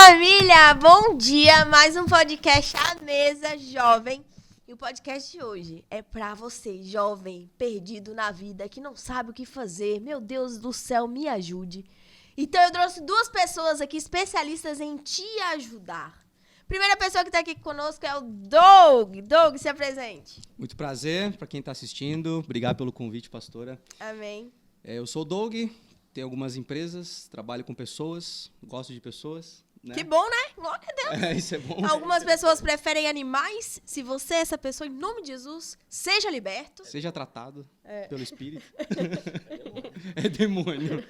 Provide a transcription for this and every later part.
família! Bom dia! Mais um podcast à mesa, jovem. E o podcast de hoje é pra você, jovem, perdido na vida, que não sabe o que fazer. Meu Deus do céu, me ajude. Então eu trouxe duas pessoas aqui especialistas em te ajudar. Primeira pessoa que tá aqui conosco é o Doug. Doug, se apresente. Muito prazer para quem está assistindo. Obrigado pelo convite, pastora. Amém. Eu sou o Doug, tenho algumas empresas, trabalho com pessoas, gosto de pessoas. Né? Que bom, né? Glória a Deus. Isso é bom. Algumas pessoas preferem animais. Se você é essa pessoa, em nome de Jesus, seja liberto. Seja tratado pelo Espírito. É demônio.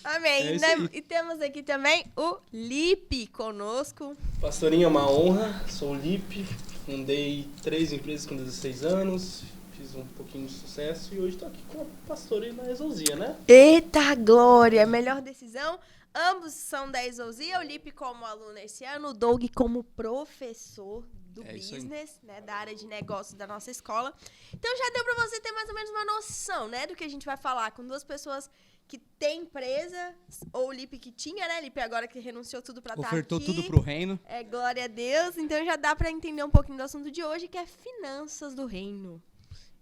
Amém. E temos aqui também o Lipe conosco. Pastorinha, é uma honra. Sou o Lipe. Fundei 3 empresas com 16 anos. Fiz um pouquinho de sucesso e hoje estou aqui com a pastora na Exousia, né? Eita glória! Melhor decisão. Ambos são da Exousia. O Lipe como aluno esse ano, o Doug como professor do business, né, da área de negócios da nossa escola. Então já deu para você ter mais ou menos uma noção, né, do que a gente vai falar com duas pessoas que têm empresa, ou o Lipe que tinha, né, Lipe agora que renunciou tudo para estar aqui. Ofertou tudo pro reino. Glória a Deus. Então já dá para entender um pouquinho do assunto de hoje, que é finanças do reino.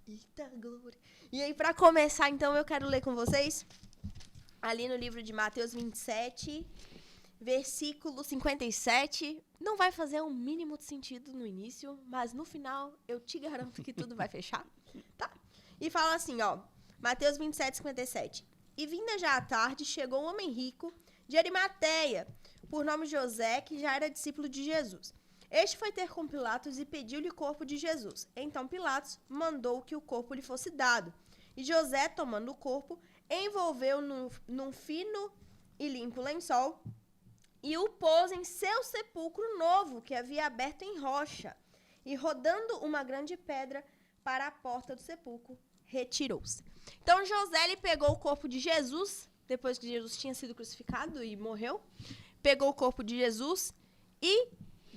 Eita glória. E aí, para começar, então, eu quero ler com vocês ali no livro de Mateus 27, versículo 57. Não vai fazer o mínimo de sentido no início, mas no final eu te garanto que tudo vai fechar, tá? E fala assim, ó, Mateus 27, 57. E vinda já à tarde, chegou um homem rico de Arimateia, por nome José, que já era discípulo de Jesus. Este foi ter com Pilatos e pediu-lhe o corpo de Jesus. Então Pilatos mandou que o corpo lhe fosse dado. E José, tomando o corpo, envolveu num fino e limpo lençol e o pôs em seu sepulcro novo, que havia aberto em rocha. E rodando uma grande pedra para a porta do sepulcro, retirou-se. Então José ele pegou o corpo de Jesus, depois que Jesus tinha sido crucificado e morreu, pegou o corpo de Jesus e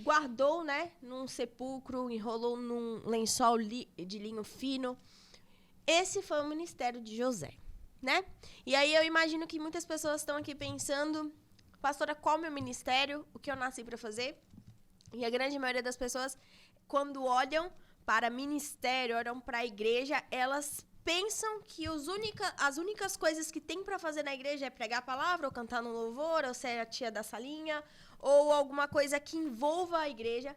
guardou, né, num sepulcro, enrolou num lençol de linho fino. Esse foi o ministério de José, né? E aí eu imagino que muitas pessoas estão aqui pensando, pastora, qual é o meu ministério? O que eu nasci para fazer? E a grande maioria das pessoas, quando olham para ministério, olham para a igreja, elas pensam que as únicas coisas que tem para fazer na igreja é pregar a palavra, ou cantar no louvor, ou ser a tia da salinha, ou alguma coisa que envolva a igreja.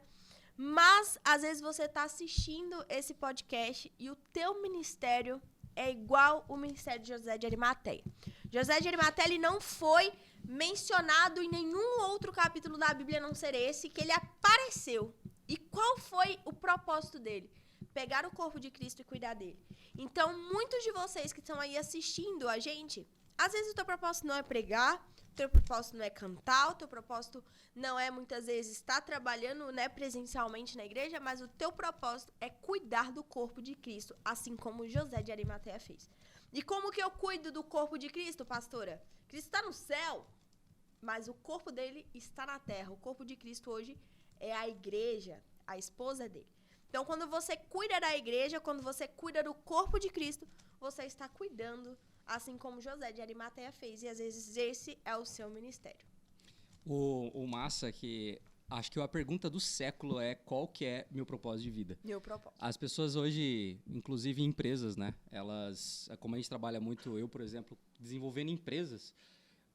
Mas, às vezes, você está assistindo esse podcast e o teu ministério é igual o ministério de José de Arimateia. José de Arimateia ele não foi mencionado em nenhum outro capítulo da Bíblia, a não ser esse, que ele apareceu. E qual foi o propósito dele? Pegar o corpo de Cristo e cuidar dele. Então, muitos de vocês que estão aí assistindo a gente, às vezes o teu propósito não é pregar, o teu propósito não é cantar, o teu propósito não é, muitas vezes, estar trabalhando, né, presencialmente na igreja, mas o teu propósito é cuidar do corpo de Cristo, assim como José de Arimateia fez. E como que eu cuido do corpo de Cristo, pastora? Cristo está no céu, mas o corpo dele está na terra. O corpo de Cristo hoje é a igreja, a esposa dele. Então, quando você cuida da igreja, quando você cuida do corpo de Cristo, você está cuidando, assim como José de Arimateia fez. E, às vezes, esse é o seu ministério. O massa é que acho que a pergunta do século é qual que é meu propósito de vida. Meu propósito. As pessoas hoje, inclusive em empresas, né? Elas, como a gente trabalha muito, eu, por exemplo, desenvolvendo empresas,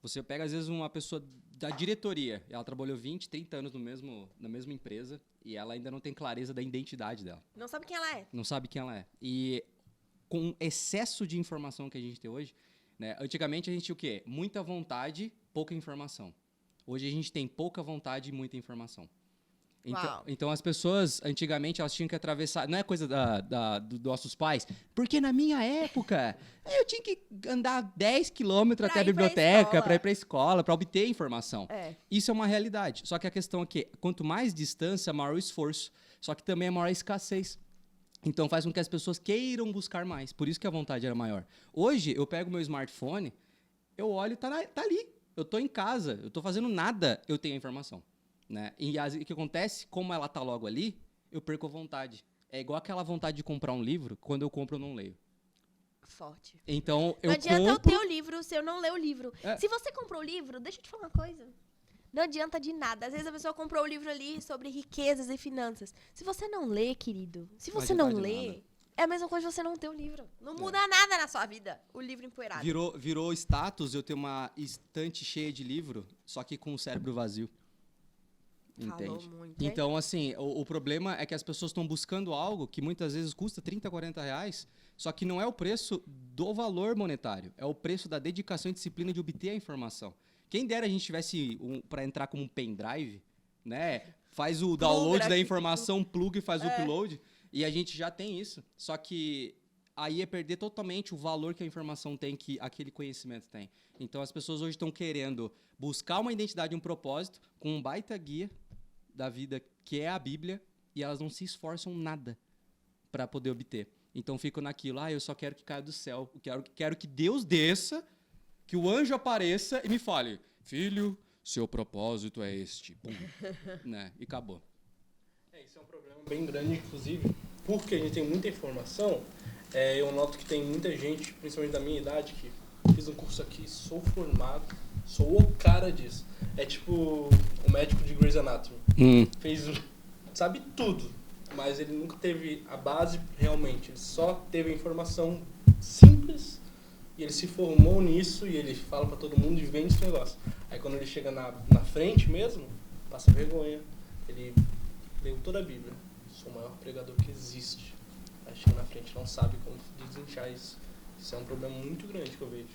você pega, às vezes, uma pessoa da diretoria, ela trabalhou 20, 30 anos na mesma empresa e ela ainda não tem clareza da identidade dela. Não sabe quem ela é. Não sabe quem ela é. E com o excesso de informação que a gente tem hoje, né? Antigamente a gente tinha o quê? Muita vontade, pouca informação. Hoje a gente tem pouca vontade e muita informação. Então as pessoas, antigamente, elas tinham que atravessar... Não é coisa dos nossos pais. Porque na minha época, eu tinha que andar 10 quilômetros até a biblioteca para ir para a escola, para obter informação. Isso é uma realidade. Só que a questão é que, quanto mais distância, maior o esforço. Só que também é maior a escassez. Então faz com que as pessoas queiram buscar mais. Por isso que a vontade era maior. Hoje, eu pego meu smartphone, eu olho e tá ali. Eu tô em casa, eu tô fazendo nada, eu tenho a informação. Né? E o que acontece, como ela tá logo ali, eu perco a vontade. É igual aquela vontade de comprar um livro, quando eu compro eu não leio. Forte. Então, eu não adianta compro... eu ter o livro se eu não ler o livro. Se você comprou o livro, deixa eu te falar uma coisa. Não adianta de nada. Às vezes a pessoa comprou o livro ali sobre riquezas e finanças. Se você não lê, querido, se Não você adianta não de lê, nada. é a mesma coisa de você não ter o livro. Não muda nada na sua vida, o livro empoeirado. Virou status eu ter uma estante cheia de livro, só que com o cérebro vazio. Falou Entende? muito, hein? Então, assim, o problema é que as pessoas estão buscando algo que muitas vezes custa 30, 40 reais, só que não é o preço do valor monetário, é o preço da dedicação e disciplina de obter a informação. Quem dera a gente tivesse para entrar como um pendrive, né? Faz o download da aqui. informação, pluga e faz o upload, e a gente já tem isso. Só que aí é perder totalmente o valor que a informação tem, que aquele conhecimento tem. Então as pessoas hoje estão querendo buscar uma identidade e um propósito com um baita guia da vida, que é a Bíblia, e elas não se esforçam nada para poder obter. Então ficam naquilo, eu só quero que caia do céu, quero que Deus desça, que o anjo apareça e me fale, filho, seu propósito é este. Pum. Né? E acabou. Isso é um problema bem grande, inclusive, porque a gente tem muita informação. Eu noto que tem muita gente, principalmente da minha idade, que fiz um curso aqui, sou formado, sou o cara disso. É tipo o médico de Grey's Anatomy. Sabe tudo, mas ele nunca teve a base realmente. Ele só teve a informação simples e ele se formou nisso e ele fala pra todo mundo e vende esse negócio. Aí quando ele chega na frente mesmo, passa vergonha. Ele leu toda a Bíblia. Sou o maior pregador que existe. Aí chega na frente não sabe como desinchar isso. Isso é um problema muito grande que eu vejo.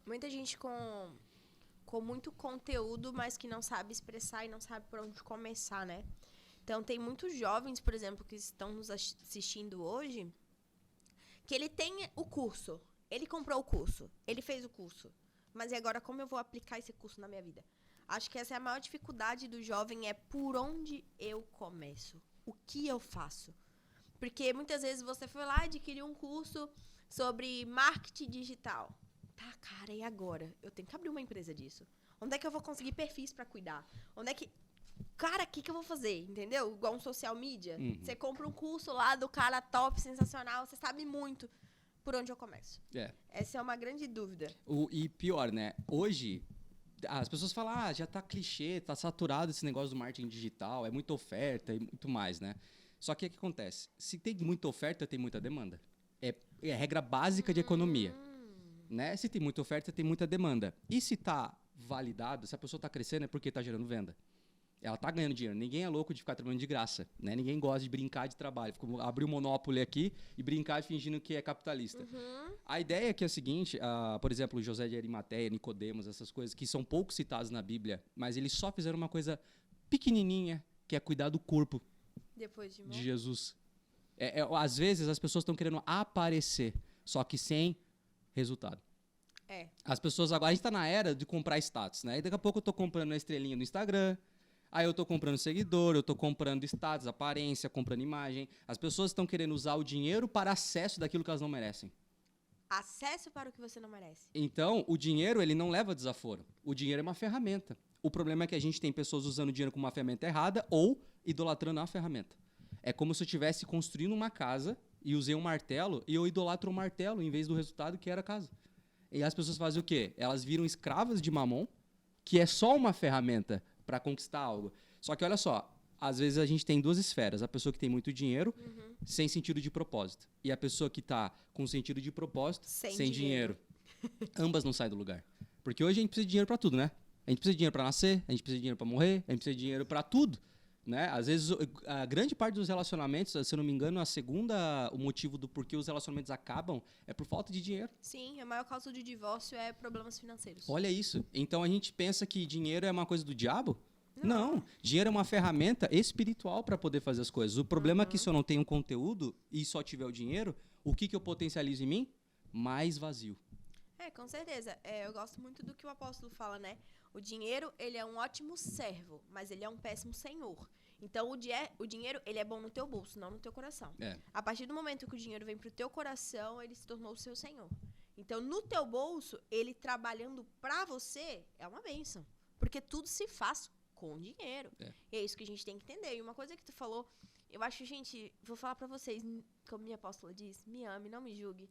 Muita gente com muito conteúdo, mas que não sabe expressar e não sabe por onde começar, né? Então, tem muitos jovens, por exemplo, que estão nos assistindo hoje, que ele tem o curso, ele comprou o curso, ele fez o curso, mas e agora como eu vou aplicar esse curso na minha vida? Acho que essa é a maior dificuldade do jovem, é por onde eu começo, o que eu faço. Porque muitas vezes você foi lá e adquiriu um curso sobre marketing digital. Tá, cara, e agora? Eu tenho que abrir uma empresa disso. Onde é que eu vou conseguir perfis pra cuidar? Onde é que... Cara, o que eu vou fazer? Entendeu? Igual um social media. Você compra um curso lá do cara top, sensacional, você sabe muito. Por onde eu começo? Essa é uma grande dúvida. E pior, né? Hoje, as pessoas falam, já tá clichê, tá saturado esse negócio do marketing digital, é muita oferta e muito mais, né? Só que o que acontece? Se tem muita oferta, tem muita demanda. É a regra básica de economia. Né? Se tem muita oferta, tem muita demanda. E se está validado, se a pessoa está crescendo, é porque está gerando venda. Ela está ganhando dinheiro. Ninguém é louco de ficar trabalhando de graça. Né? Ninguém gosta de brincar de trabalho. Abrir um monopólio aqui e brincar fingindo que é capitalista. A ideia aqui é a seguinte, por exemplo, José de Arimateia, Nicodemos, essas coisas que são pouco citadas na Bíblia, mas eles só fizeram uma coisa pequenininha, que é cuidar do corpo Depois de Jesus. Às vezes as pessoas estão querendo aparecer, só que sem resultado. As pessoas agora, a gente tá na era de comprar status, né? E daqui a pouco eu tô comprando a estrelinha no Instagram, aí eu tô comprando seguidor, eu tô comprando status, aparência, comprando imagem. As pessoas estão querendo usar o dinheiro para acesso daquilo que elas não merecem. Acesso para o que você não merece. Então, o dinheiro, ele não leva desaforo. O dinheiro é uma ferramenta. O problema é que a gente tem pessoas usando o dinheiro como uma ferramenta errada ou idolatrando a ferramenta. É como se eu estivesse construindo uma casa e usei um martelo e eu idolatro o martelo em vez do resultado que era a casa. E as pessoas fazem o quê? Elas viram escravas de Mamon, que é só uma ferramenta para conquistar algo. Só que olha só, às vezes a gente tem duas esferas. A pessoa que tem muito dinheiro, sem sentido de propósito. E a pessoa que está com sentido de propósito, sem dinheiro. Ambas não saem do lugar. Porque hoje a gente precisa de dinheiro para tudo, né? A gente precisa de dinheiro para nascer, a gente precisa de dinheiro para morrer, a gente precisa de dinheiro para tudo. Né? Às vezes, a grande parte dos relacionamentos, se eu não me engano, o motivo do porquê os relacionamentos acabam é por falta de dinheiro. Sim, a maior causa de divórcio é problemas financeiros. Olha isso. Então, a gente pensa que dinheiro é uma coisa do diabo? Não. Dinheiro é uma ferramenta espiritual para poder fazer as coisas. O problema é que se eu não tenho conteúdo e só tiver o dinheiro, o que eu potencializo em mim? Mais vazio. Com certeza. Eu gosto muito do que o apóstolo fala, né? O dinheiro, ele é um ótimo servo, mas ele é um péssimo senhor. Então, o dinheiro, ele é bom no teu bolso, não no teu coração. A partir do momento que o dinheiro vem pro teu coração, ele se tornou o seu senhor. Então, no teu bolso, ele trabalhando pra você, é uma bênção. Porque tudo se faz com dinheiro. E é isso que a gente tem que entender. E uma coisa que tu falou, eu acho, gente, vou falar pra vocês, como minha apóstola diz, me ame, não me julgue.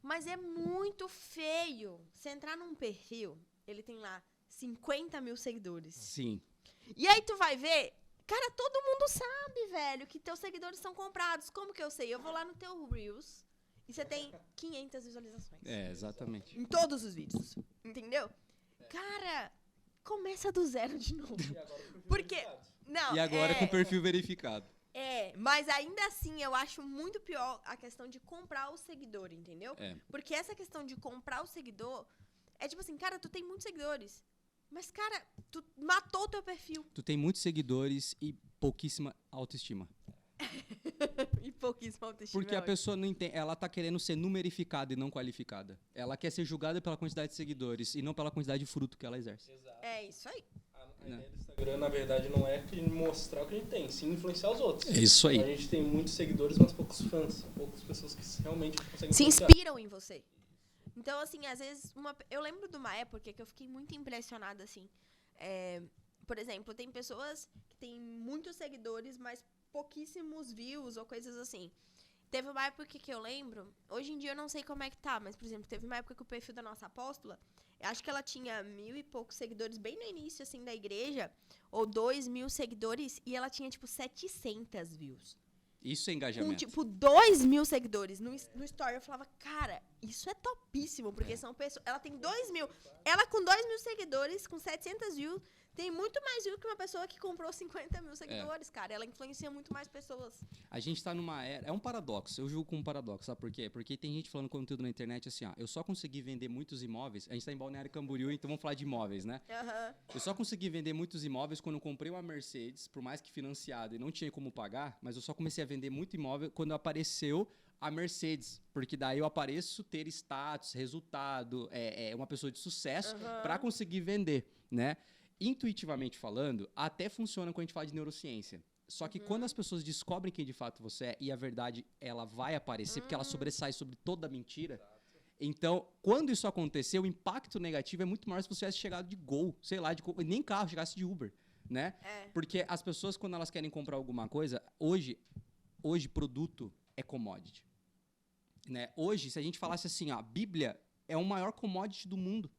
Mas é muito feio você entrar num perfil, ele tem lá 50 mil seguidores. Sim. E aí tu vai ver, cara, todo mundo sabe, velho, que teus seguidores são comprados. Como que eu sei? Eu vou lá no teu Reels e você tem 500 visualizações. Exatamente. Em todos os vídeos, entendeu? Cara, começa do zero de novo. E agora o perfil Porque, verificado. não, E agora com o perfil verificado. mas ainda assim eu acho muito pior a questão de comprar o seguidor, entendeu? É. Porque essa questão de comprar o seguidor é tipo assim, cara, tu tem muitos seguidores, mas cara, tu matou o teu perfil. Tu tem muitos seguidores e pouquíssima autoestima. E pouquíssimo autoestima. Porque a pessoa não entende, ela tá querendo ser numerificada e não qualificada. Ela quer ser julgada pela quantidade de seguidores e não pela quantidade de fruto que ela exerce. Exato. É isso aí. A ideia do Instagram, na verdade, não é mostrar o que a gente tem, sim influenciar os outros. É isso aí. A gente tem muitos seguidores, mas poucos fãs. Poucas pessoas que realmente conseguem Se influenciar. inspiram em você. Então, assim, às vezes, eu lembro de uma época que eu fiquei muito impressionada, assim. Por exemplo, tem pessoas que têm muitos seguidores, mas pouquíssimos views ou coisas assim. Teve uma época que eu lembro, hoje em dia eu não sei como é que tá, mas, por exemplo, teve uma época que o perfil da nossa apóstola, eu acho que ela tinha 1.000 e poucos seguidores, bem no início, assim, da igreja, ou 2.000 seguidores, e ela tinha, tipo, 700 views. Isso é Com, engajamento. tipo, 2.000 seguidores no story. Eu falava, cara, isso é topíssimo, porque são pessoas... Ela tem 2.000. Ela com 2.000 seguidores, com 700 views, tem muito mais views que uma pessoa que comprou 50 mil seguidores, cara. Ela influencia muito mais pessoas. A gente tá numa era... É um paradoxo. Eu julgo como um paradoxo. Sabe por quê? Porque tem gente falando conteúdo na internet assim, ó. Eu só consegui vender muitos imóveis... A gente tá em Balneário Camboriú, então vamos falar de imóveis, né? Aham. Eu só consegui vender muitos imóveis quando eu comprei uma Mercedes, por mais que financiada e não tinha como pagar, mas eu só comecei a vender muito imóvel quando apareceu a Mercedes, porque daí eu apareço ter status, resultado, uma pessoa de sucesso para conseguir vender, né? Intuitivamente falando, até funciona quando a gente fala de neurociência. Só que quando as pessoas descobrem quem de fato você é e a verdade ela vai aparecer, porque ela sobressai sobre toda a mentira. Então, quando isso acontecer, o impacto negativo é muito maior se você tivesse chegado de Gol, sei lá, nem carro, chegasse de Uber, né? Porque as pessoas, quando elas querem comprar alguma coisa, hoje produto é commodity. Né? Hoje, se a gente falasse assim, ó, a Bíblia é o maior commodity do mundo.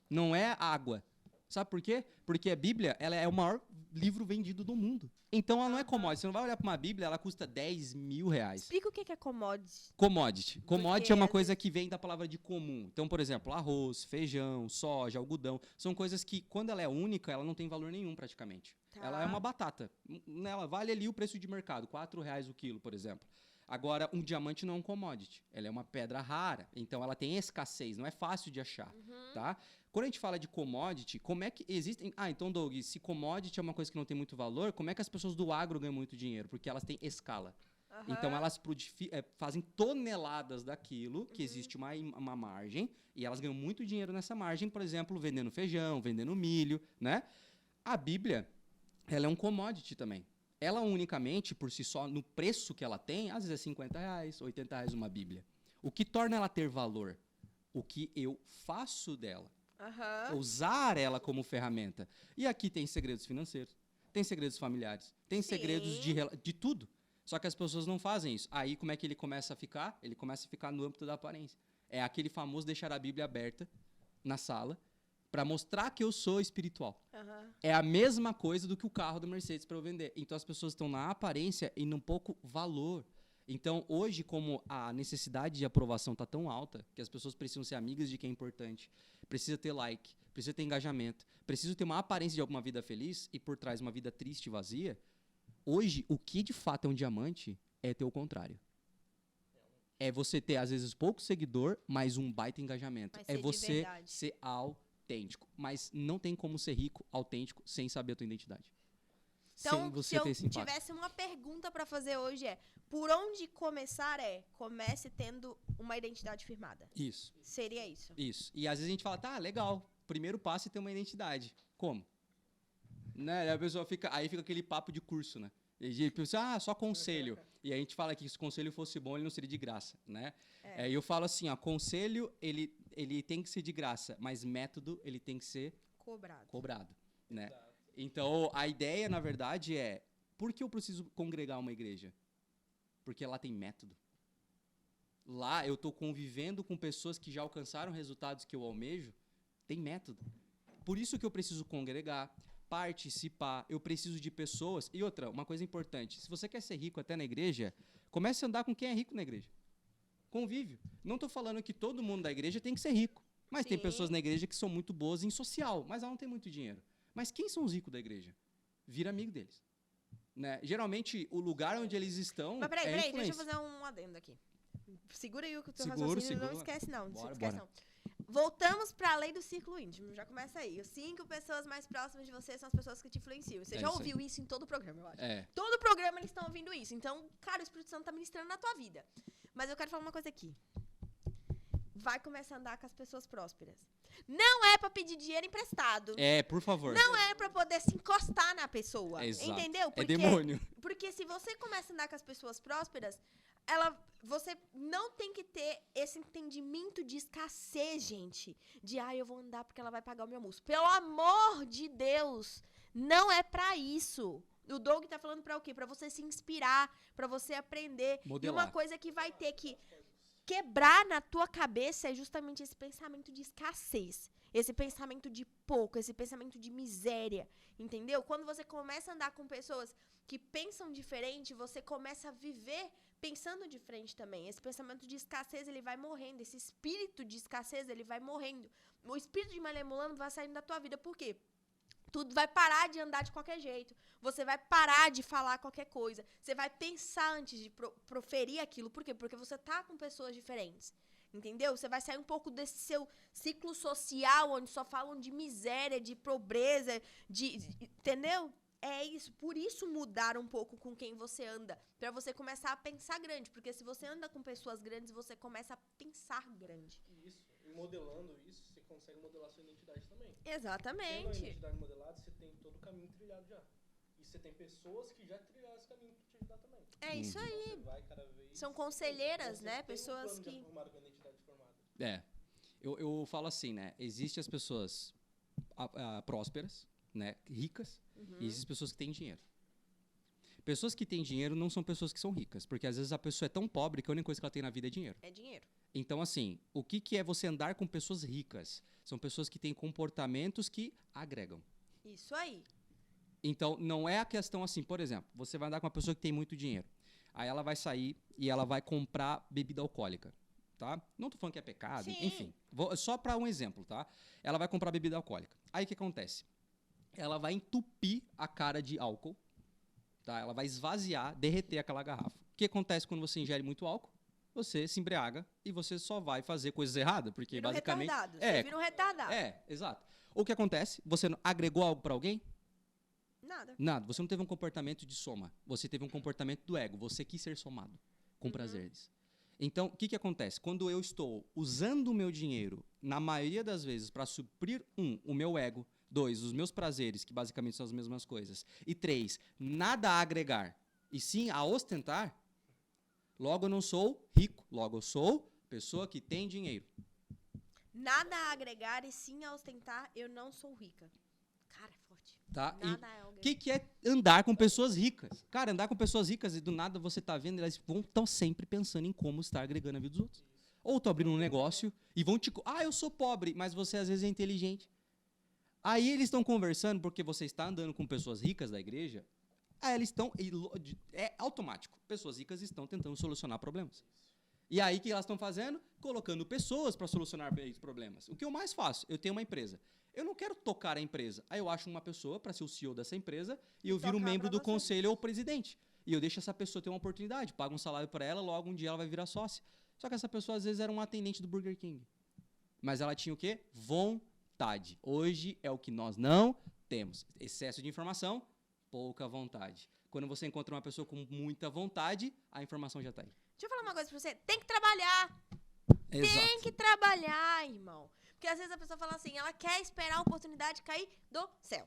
Não é água. Sabe por quê? Porque a Bíblia ela é o maior livro vendido do mundo. Então, ela não é commodity. Você não vai olhar para uma Bíblia, ela custa 10 mil reais. Explica o que é commodity. Commodity. Commodity Porque é uma às coisa que vem da palavra de comum. Então, por exemplo, arroz, feijão, soja, algodão. São coisas que, quando ela é única, ela não tem valor nenhum praticamente. Tá. Ela é uma batata. Ela vale ali o preço de mercado, R$4 o quilo, por exemplo. Agora, um diamante não é um commodity. Ela é uma pedra rara. Então, ela tem escassez. Não é fácil de achar, tá? Quando a gente fala de commodity, como é que existem... então, Doug, se commodity é uma coisa que não tem muito valor, como é que as pessoas do agro ganham muito dinheiro? Porque elas têm escala. Então, elas fazem toneladas daquilo, que existe uma margem, e elas ganham muito dinheiro nessa margem, por exemplo, vendendo feijão, vendendo milho, né? A Bíblia, ela é um commodity também. Ela unicamente, por si só, no preço que ela tem, às vezes é R$50, R$80 uma Bíblia. O que torna ela ter valor? O que eu faço dela. Usar ela como ferramenta. E aqui tem segredos financeiros, tem segredos familiares, tem segredos de tudo. Só que as pessoas não fazem isso. Aí como é que ele começa a ficar? Ele começa a ficar no âmbito da aparência. É aquele famoso deixar a Bíblia aberta na sala para mostrar que eu sou espiritual. É a mesma coisa do que o carro da Mercedes para eu vender. Então as pessoas estão na aparência e num pouco valor. Então, hoje, como a necessidade de aprovação está tão alta, que as pessoas precisam ser amigas de quem é importante, precisa ter like, precisa ter engajamento, precisa ter uma aparência de alguma vida feliz e por trás uma vida triste e vazia, hoje, o que de fato é um diamante é ter o contrário. É você ter, às vezes, pouco seguidor, mas um baita engajamento. Mas É ser de você verdade. ser autêntico. Mas não tem como ser rico, autêntico, sem saber a tua identidade. Então, sem você se eu ter esse impacto. tivesse uma pergunta pra fazer hoje por onde começar comece tendo uma identidade firmada. Isso. Seria isso. Isso. E às vezes a gente fala, tá, legal, primeiro passo é ter uma identidade. Como? Né? Aí a pessoa fica aquele papo de curso, né? E a gente pensa, só conselho. E a gente fala que se o conselho fosse bom, ele não seria de graça, né? E eu falo assim, conselho, ele tem que ser de graça, mas método, ele tem que ser cobrado, né? Então, a ideia, na verdade, por que eu preciso congregar uma igreja? Porque lá tem método. Lá eu estou convivendo com pessoas que já alcançaram resultados que eu almejo, tem método. Por isso que eu preciso congregar, participar, eu preciso de pessoas. E outra, uma coisa importante, se você quer ser rico até na igreja, comece a andar com quem é rico na igreja. Convívio. Não estou falando que todo mundo da igreja tem que ser rico, mas tem Sim. pessoas na igreja que são muito boas em social, mas ela não tem muito dinheiro. Mas quem são os ricos da igreja? Vira amigo deles. Né? Geralmente, o lugar onde eles estão Mas é peraí, deixa eu influência. fazer um adendo aqui. Segura aí o teu Seguro, raciocínio, não seguro. esquece não. Bora, Esquece bora. não. Voltamos pra lei do círculo íntimo, já começa aí. Os 5 pessoas mais próximas de você são as pessoas que te influenciam. Você É já isso aí. ouviu isso em todo o programa, eu acho. É. Todo programa eles estão ouvindo isso. Então, cara, o Espírito Santo tá ministrando na tua vida. Mas eu quero falar uma coisa aqui. Vai começar a andar com as pessoas prósperas. Não é pra pedir dinheiro emprestado. É, por favor. Não é pra poder se encostar na pessoa. Exato. Entendeu? É demônio. Porque se você começa a andar com as pessoas prósperas, você não tem que ter esse entendimento de escassez, gente. De, eu vou andar porque ela vai pagar o meu almoço. Pelo amor de Deus, não é pra isso. O Doug tá falando pra o quê? Pra você se inspirar, pra você aprender. Modelar. E uma coisa que vai ter que quebrar na tua cabeça é justamente esse pensamento de escassez. Esse pensamento de pouco, esse pensamento de miséria, entendeu? Quando você começa a andar com pessoas que pensam diferente, você começa a viver pensando diferente também. Esse pensamento de escassez, ele vai morrendo. Esse espírito de escassez, ele vai morrendo. O espírito de malemolando vai saindo da tua vida. Por quê? Tudo vai parar de andar de qualquer jeito. Você vai parar de falar qualquer coisa. Você vai pensar antes de proferir aquilo. Por quê? Porque você tá com pessoas diferentes. Entendeu? Você vai sair um pouco desse seu ciclo social, onde só falam de miséria, de pobreza, entendeu? É isso. Por isso mudar um pouco com quem você anda. Pra você começar a pensar grande. Porque se você anda com pessoas grandes, você começa a pensar grande. Isso. E modelando isso, você consegue modelar sua identidade também. Tendo a Exatamente. identidade modelada, você tem todo o caminho trilhado já. E você tem pessoas que já trilharam esse caminho pra te ajudar também. É isso Então aí. você vai cada vez... São conselheiras, você né? tem Pessoas plano que... já formado com a identidade formada. É. Eu falo assim, né? Existem as pessoas prósperas, né? Ricas, e existem pessoas que têm dinheiro. Pessoas que têm dinheiro não são pessoas que são ricas, porque às vezes a pessoa é tão pobre que a única coisa que ela tem na vida é dinheiro. É dinheiro. Então, assim, o que é você andar com pessoas ricas? São pessoas que têm comportamentos que agregam. Isso aí. Então, não é a questão assim, por exemplo, você vai andar com uma pessoa que tem muito dinheiro. Aí ela vai sair e ela vai comprar bebida alcoólica, tá? Não tô falando que é pecado, Sim. enfim. Só para um exemplo, tá? Ela vai comprar bebida alcoólica. Aí o que acontece? Ela vai entupir a cara de álcool, tá? Ela vai esvaziar, derreter aquela garrafa. O que acontece quando você ingere muito álcool? Você se embriaga e você só vai fazer coisas erradas, porque Vira um basicamente... retardado. Você vira um retardado. exato. O que acontece? Você agregou algo para alguém? Nada. Nada. Você não teve um comportamento de soma. Você teve um comportamento do ego. Você quis ser somado com prazeres. Então, o que acontece? Quando eu estou usando o meu dinheiro, na maioria das vezes, para suprir, o meu ego, 2, os meus prazeres, que basicamente são as mesmas coisas, e 3, nada a agregar, e sim a ostentar, logo eu não sou rico, logo eu sou pessoa que tem dinheiro. Nada a agregar e sim a ostentar, eu não sou rica. Cara, é forte. Tá? Nada a O agregar. que é andar com pessoas ricas? Cara, andar com pessoas ricas e do nada você tá vendo, elas estão sempre pensando em como estar agregando a vida dos outros. Ou estão abrindo um negócio e vão te... eu sou pobre, mas você às vezes é inteligente. Aí eles estão conversando porque você está andando com pessoas ricas da igreja, aí eles estão... É automático. Pessoas ricas estão tentando solucionar problemas. E aí o que elas estão fazendo? Colocando pessoas para solucionar esses problemas. O que eu mais faço? Eu tenho uma empresa. Eu não quero tocar a empresa. Aí eu acho uma pessoa para ser o CEO dessa empresa e eu viro tocar membro pra do você. conselho ou presidente. E eu deixo essa pessoa ter uma oportunidade, pago um salário para ela, logo um dia ela vai virar sócia. Só que essa pessoa às vezes era um atendente do Burger King. Mas ela tinha o quê? Vontade. Hoje é o que nós não temos. Excesso de informação, pouca vontade. Quando você encontra uma pessoa com muita vontade, a informação já está aí. Deixa eu falar uma coisa pra você. Tem que trabalhar. Tem Exato. que trabalhar, irmão. Porque às vezes a pessoa fala assim, ela quer esperar a oportunidade cair do céu.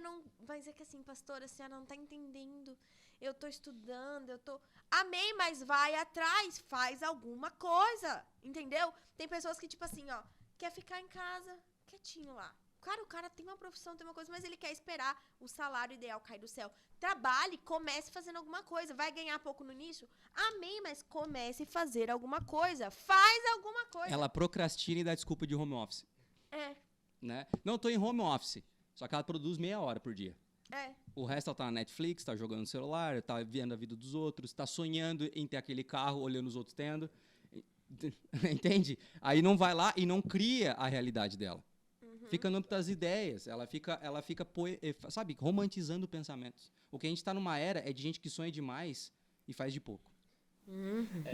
Não... Vai dizer que assim, pastora, a senhora não tá entendendo. Eu tô estudando, Amém, mas vai atrás, faz alguma coisa. Entendeu? Tem pessoas que, tipo assim, quer ficar em casa, quietinho lá. Cara, o cara tem uma profissão, tem uma coisa, mas ele quer esperar o salário ideal cair do céu. Trabalhe, comece fazendo alguma coisa. Vai ganhar pouco no início? Amém, mas comece a fazer alguma coisa. Faz alguma coisa. Ela procrastina e dá desculpa de home office. É. né? Não, eu tô em home office. Só que ela produz meia hora por dia. É. O resto ela tá na Netflix, tá jogando no celular, tá vendo a vida dos outros, tá sonhando em ter aquele carro, olhando os outros tendo. Entende? Aí não vai lá e não cria a realidade dela. Fica no âmbito das ideias. Ela fica sabe, romantizando pensamentos. O que a gente tá numa era é de gente que sonha demais e faz de pouco. E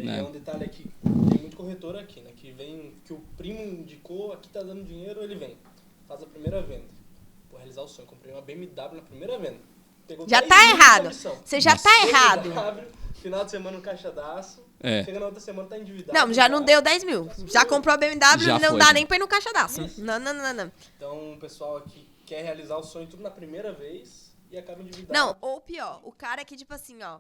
Né? é um detalhe aqui, tem muito corretor aqui, né? Que vem, que o primo indicou, aqui tá dando dinheiro, ele vem. Faz a primeira venda. Vou realizar o sonho. Comprei uma BMW na primeira venda. Pegou Já 10 tá mil de errado. comissão. Você já tá errado. BMW, final de semana um caixadaço. É. Chega na outra semana tá endividado. Não, já não deu 10 mil. Já comprou a BMW Já e não foi, dá já. nem pra ir no caixadaço. Isso. Não. Então o pessoal aqui quer realizar o sonho tudo na primeira vez e acaba endividado. Não, ou pior, o cara que, tipo assim, ó,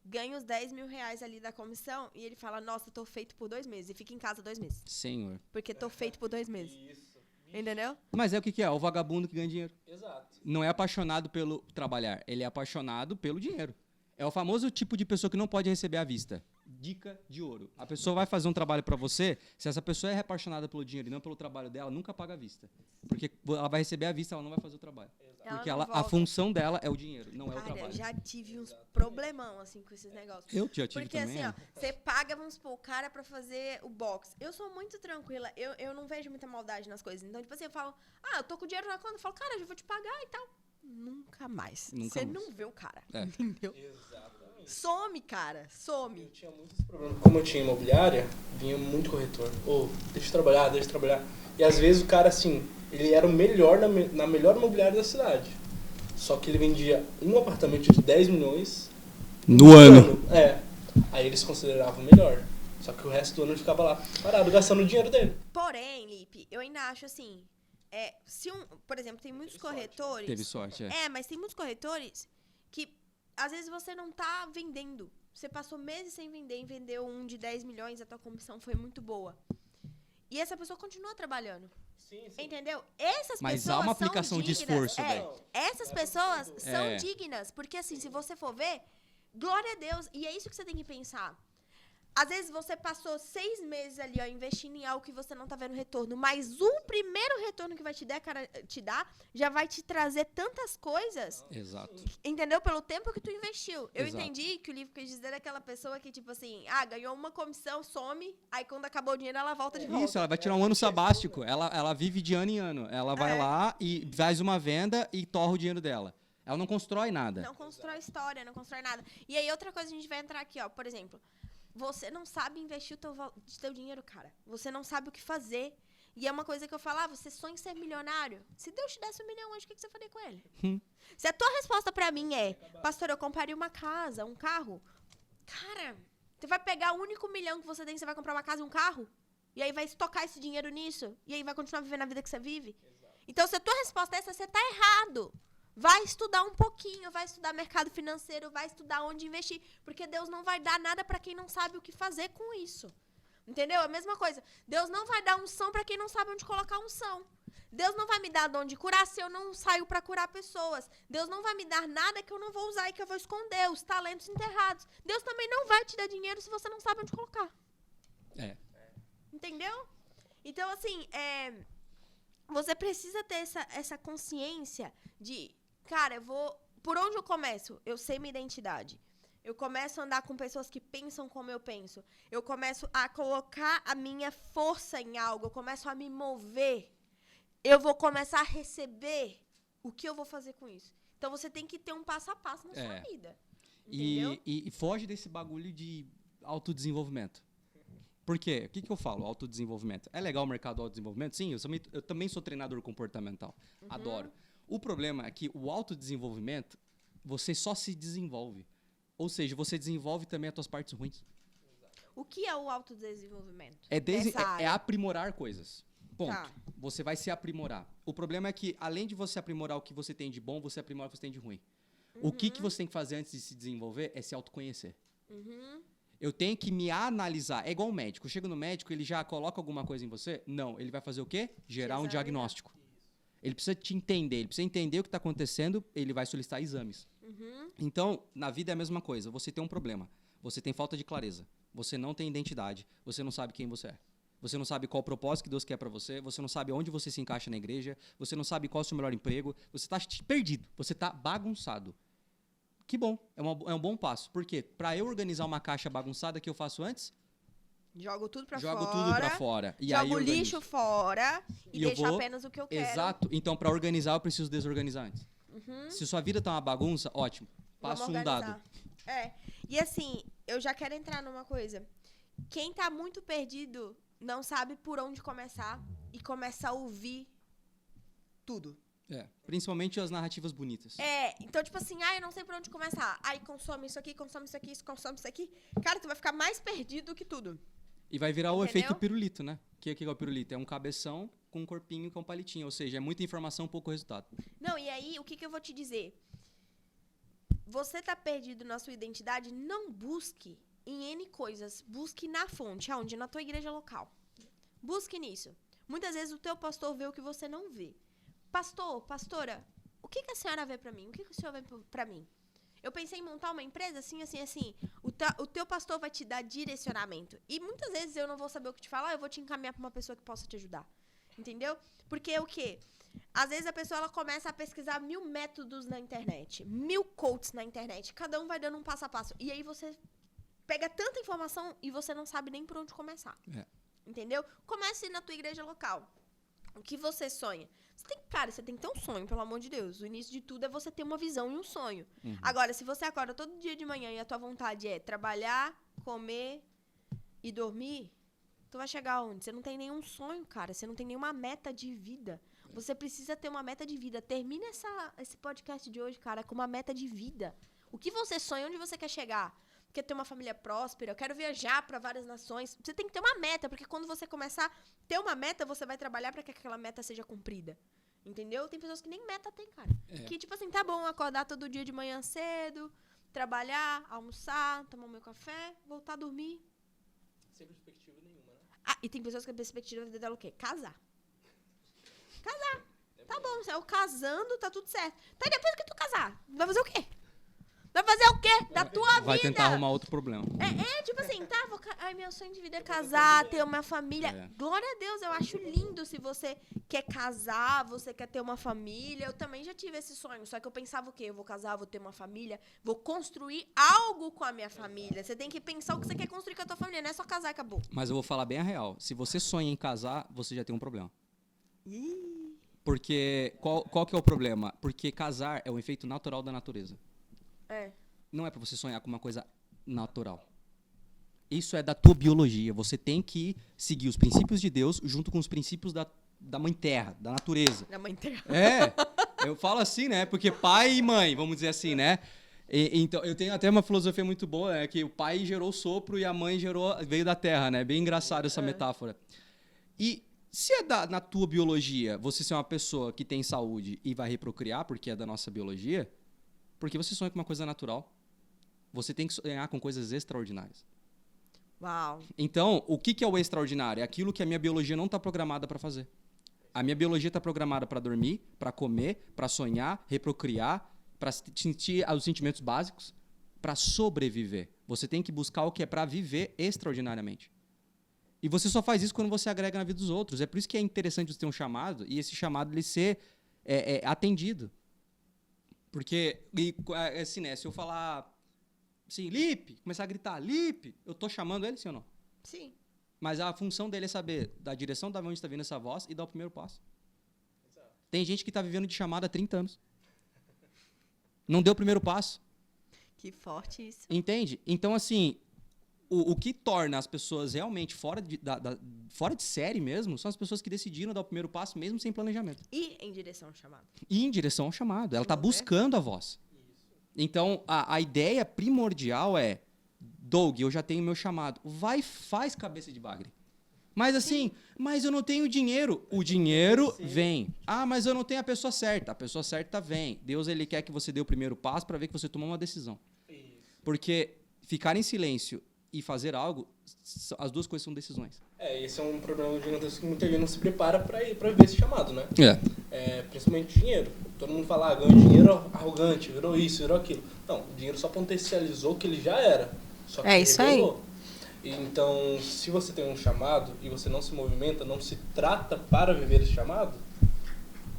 ganha os 10 mil reais ali da comissão e ele fala, nossa, tô feito por 2 meses. E fica em casa 2 meses. Senhor. Porque tô feito por 2 meses. Isso. Entendeu? Mas é o que é? O vagabundo que ganha dinheiro. Exato. Não é apaixonado pelo trabalhar, ele é apaixonado pelo dinheiro. É o famoso tipo de pessoa que não pode receber à vista. Dica de ouro. A pessoa vai fazer um trabalho pra você, se essa pessoa é apaixonada pelo dinheiro e não pelo trabalho dela, nunca paga à vista. Porque ela vai receber à vista, ela não vai fazer o trabalho. Porque não a volta. função dela é o dinheiro, não é o Cara, eu trabalho. já tive uns problemão, assim, com esses negócios. Eu já tive Porque também. assim, ó, você paga, vamos supor, o cara pra fazer o box. Eu sou muito tranquila, eu não vejo muita maldade nas coisas. Então, tipo assim, eu falo, eu tô com dinheiro na conta. Eu falo, cara, eu já vou te pagar e tal. Nunca mais. Nunca Você mais. não vê o cara. É. Entendeu? Exatamente. Some, cara. Some. Eu tinha muitos problemas. Como eu tinha imobiliária, vinha muito corretor. Deixa eu trabalhar. E às vezes o cara, assim, ele era o melhor na melhor imobiliária da cidade. Só que ele vendia um apartamento de 10 milhões No ano. Aí eles consideravam melhor. Só que o resto do ano ele ficava lá parado, gastando o dinheiro dele. Porém, Lipe, eu ainda acho assim, por exemplo, tem muitos corretores... Teve sorte, é. Mas tem muitos corretores que, às vezes, você não tá vendendo. Você passou meses sem vender e vendeu um de 10 milhões, a tua comissão foi muito boa. E essa pessoa continua trabalhando. Sim. Entendeu? Essas Mas pessoas há uma são aplicação de dignas. esforço, velho. Essas pessoas são É. dignas. Porque, assim, se você for ver, glória a Deus. E é isso que você tem que pensar. Às vezes você passou 6 meses ali, ó, investindo em algo que você não tá vendo retorno. Mas o primeiro retorno que vai te dar, já vai te trazer tantas coisas. Exato. Entendeu? Pelo tempo que tu investiu. Eu Exato. entendi que o livro quis dizer daquela pessoa que, tipo assim, ganhou uma comissão, some, aí quando acabou o dinheiro, ela volta de volta. Isso, ela vai tirar um ano sabático. Ela vive de ano em ano. Ela vai lá e faz uma venda e torra o dinheiro dela. Ela não constrói nada. Não constrói história, não constrói nada. E aí, outra coisa, a gente vai entrar aqui, ó. Por exemplo, você não sabe investir o teu dinheiro, cara. Você não sabe o que fazer. E é uma coisa que eu falo, você sonha em ser milionário. Se Deus te desse 1 milhão hoje, o que você faria com ele? Se a tua resposta pra mim é, pastor, eu compraria uma casa, um carro. Cara, você vai pegar o único 1 milhão que você tem, você vai comprar uma casa e um carro? E aí vai estocar esse dinheiro nisso? E aí vai continuar vivendo a vida que você vive? Então, se a tua resposta é essa, você tá errado. Vai estudar um pouquinho, vai estudar mercado financeiro, vai estudar onde investir. Porque Deus não vai dar nada pra quem não sabe o que fazer com isso. Entendeu? A mesma coisa. Deus não vai dar unção pra quem não sabe onde colocar unção. Deus não vai me dar dom de curar se eu não saio pra curar pessoas. Deus não vai me dar nada que eu não vou usar e que eu vou esconder, os talentos enterrados. Deus também não vai te dar dinheiro se você não sabe onde colocar. É. Entendeu? Então, assim, você precisa ter essa consciência de, cara, por onde eu começo? Eu sei minha identidade. Eu começo a andar com pessoas que pensam como eu penso. Eu começo a colocar a minha força em algo. Eu começo a me mover. Eu vou começar a receber o que eu vou fazer com isso. Então, você tem que ter um passo a passo na sua vida. Entendeu? E foge desse bagulho de autodesenvolvimento. Por quê? O que eu falo? Autodesenvolvimento. É legal o mercado do autodesenvolvimento? Sim, eu também sou treinador comportamental. Adoro. O problema é que o autodesenvolvimento, você só se desenvolve. Ou seja, você desenvolve também as suas partes ruins. O que é o autodesenvolvimento? É aprimorar coisas. Ponto. Tá. Você vai se aprimorar. O problema é que, além de você aprimorar o que você tem de bom, você aprimora o que você tem de ruim. O que você tem que fazer antes de se desenvolver é se autoconhecer. Eu tenho que me analisar. É igual um médico. Eu chego no médico, ele já coloca alguma coisa em você? Não. Ele vai fazer o quê? Gerar um diagnóstico. Ele precisa te entender. Ele precisa entender o que está acontecendo. Ele vai solicitar exames. Então, na vida é a mesma coisa. Você tem um problema. Você tem falta de clareza. Você não tem identidade. Você não sabe quem você é. Você não sabe qual o propósito que Deus quer para você. Você não sabe onde você se encaixa na igreja. Você não sabe qual é o seu melhor emprego. Você está perdido. Você está bagunçado. Que bom. É um bom passo. Por quê? Para eu organizar uma caixa bagunçada, o que eu faço antes? Jogo tudo pra Jogo fora. tudo para fora. E aí Jogo o organizo. lixo fora e eu deixo vou- apenas o que eu quero. Exato. Então, para organizar, eu preciso desorganizar antes. Se sua vida tá uma bagunça, ótimo. Passa Vamos um dado. organizar. É. E assim, eu já quero entrar numa coisa. Quem tá muito perdido não sabe por onde começar e começa a ouvir tudo. Principalmente as narrativas bonitas. Então, tipo assim, eu não sei por onde começar. Aí consome isso aqui, consome isso aqui, consome isso aqui. Cara, tu vai ficar mais perdido que tudo. E vai virar o Entendeu? efeito pirulito, né? O que é o pirulito? É um cabeção com um corpinho com um palitinho. Ou seja, é muita informação, pouco resultado. Não, e aí, o que eu vou te dizer? Você tá perdido na sua identidade, não busque em N coisas. Busque na fonte. Aonde? Na tua igreja local. Busque nisso. Muitas vezes o teu pastor vê o que você não vê. Pastor, pastora, o que a senhora vê pra mim? O que o senhor vê pra mim? Eu pensei em montar uma empresa assim. O teu pastor vai te dar direcionamento. E muitas vezes eu não vou saber o que te falar, eu vou te encaminhar pra uma pessoa que possa te ajudar. Entendeu? Porque o quê? Às vezes a pessoa ela começa a pesquisar 1000 métodos na internet, 1000 coaches na internet. Cada um vai dando um passo a passo. E aí você pega tanta informação e você não sabe nem por onde começar. Entendeu? Comece na tua igreja local. O que você sonha? Você tem que ter um sonho, pelo amor de Deus. O início de tudo é você ter uma visão e um sonho. Agora, se você acorda todo dia de manhã e a tua vontade é trabalhar, comer e dormir, tu vai chegar aonde? Você não tem nenhum sonho, cara. Você não tem nenhuma meta de vida. Você precisa ter uma meta de vida. Termina esse podcast de hoje, cara, com uma meta de vida. O que você sonha? Onde você quer chegar? Quer ter uma família próspera? Eu quero viajar para várias nações. Você tem que ter uma meta, porque quando você começar a ter uma meta, você vai trabalhar para que aquela meta seja cumprida. Entendeu? Tem pessoas que nem meta tem, cara. Que, tipo assim, tá bom acordar todo dia de manhã cedo, trabalhar, almoçar, tomar o meu café, voltar a dormir. Sem perspectiva nenhuma, né? E tem pessoas que a perspectiva dela é o quê? Casar. Tá bom, eu casando, tá tudo certo. Tá, e depois que tu casar, vai fazer o quê? Vai fazer o quê da tua vida? Vai tentar arrumar outro problema. Tipo assim, tá, meu sonho de vida é casar, ter uma família. Glória a Deus, eu acho lindo se você quer casar, você quer ter uma família. Eu também já tive esse sonho, só que eu pensava o quê? Eu vou casar, vou ter uma família, vou construir algo com a minha família. Você tem que pensar o que você quer construir com a tua família, não é só casar e acabou. Mas eu vou falar bem a real. Se você sonha em casar, você já tem um problema. Porque, qual que é o problema? Porque casar é um efeito natural da natureza. Não é pra você sonhar com uma coisa natural. Isso é da tua biologia. Você tem que seguir os princípios de Deus junto com os princípios da mãe terra, da natureza. Da mãe terra. Eu falo assim, né? Porque pai e mãe, vamos dizer assim, né? Então, eu tenho até uma filosofia muito boa, né? Que o pai gerou o sopro e a mãe veio da terra, né? Bem engraçado essa metáfora. E se é na tua biologia você ser uma pessoa que tem saúde e vai reprocriar, porque é da nossa biologia, porque você sonha com uma coisa natural. Você tem que sonhar com coisas extraordinárias. Uau. Então, o que é o extraordinário? É aquilo que a minha biologia não está programada para fazer. A minha biologia está programada para dormir, para comer, para sonhar, reprocriar, para sentir os sentimentos básicos, para sobreviver. Você tem que buscar o que é para viver extraordinariamente. E você só faz isso quando você agrega na vida dos outros. É por isso que é interessante você ter um chamado e esse chamado ele ser atendido. Porque, assim, né, se eu falar assim, Lipe, começar a gritar, Lipe, eu tô chamando ele, sim ou não? Sim. Mas a função dele é saber da direção da onde está vindo essa voz e dar o primeiro passo. Exato. Tem gente que está vivendo de chamada há 30 anos. Não deu o primeiro passo. Que forte isso. Entende? Então, assim, o que torna as pessoas realmente fora de série mesmo são as pessoas que decidiram dar o primeiro passo mesmo sem planejamento. E em direção ao chamado. E em direção ao chamado. Ela está buscando a voz. Então, a ideia primordial é, Doug, eu já tenho meu chamado. Vai, faz cabeça de bagre. Mas assim, mas eu não tenho dinheiro. O dinheiro vem. Ah, mas eu não tenho a pessoa certa. A pessoa certa vem. Deus, ele quer que você dê o primeiro passo para ver que você tomou uma decisão. Porque ficar em silêncio e fazer algo, as duas coisas são decisões. Esse é um problema gigantesco que muita gente não se prepara para viver esse chamado, né? Principalmente dinheiro. Todo mundo fala, ganhou dinheiro arrogante, virou isso, virou aquilo. Não, o dinheiro só potencializou o que ele já era. Só que isso revelou. Então, se você tem um chamado e você não se movimenta, não se trata para viver esse chamado,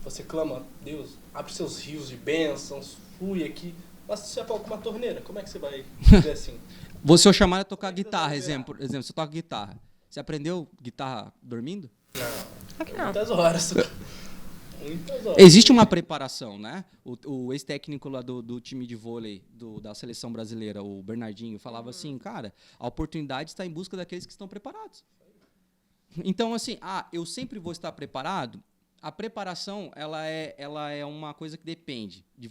você clama, Deus, abre seus rios de bênçãos, flui aqui. Mas se você apaga uma torneira, como é que você vai viver assim? Você é chamado a tocar guitarra, exemplo, você toca guitarra. Você aprendeu guitarra dormindo? Aqui não. Muitas horas. Muitas horas. Existe uma preparação, né? O ex-técnico lá do time de vôlei da seleção brasileira, o Bernardinho, falava assim, cara, a oportunidade está em busca daqueles que estão preparados. Então, assim, eu sempre vou estar preparado. A preparação, ela é uma coisa que depende de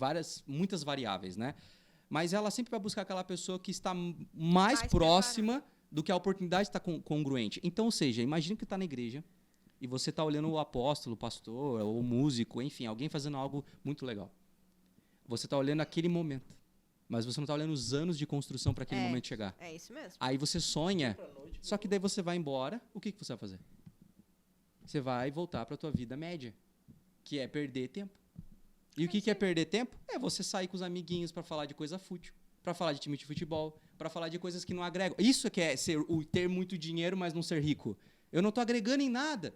muitas variáveis, né? Mas ela sempre vai buscar aquela pessoa que está mais próxima do que a oportunidade está congruente. Então, ou seja, imagina que está na igreja e você está olhando o apóstolo, o pastor, ou o músico, enfim, alguém fazendo algo muito legal. Você está olhando aquele momento, mas você não está olhando os anos de construção para aquele momento chegar. É isso mesmo. Aí você sonha, só que daí você vai embora, o que você vai fazer? Você vai voltar para a tua vida média, que é perder tempo. E o que é perder tempo? É você sair com os amiguinhos para falar de coisa fútil, para falar de time de futebol, para falar de coisas que não agregam. Isso é que é ter muito dinheiro, mas não ser rico. Eu não estou agregando em nada.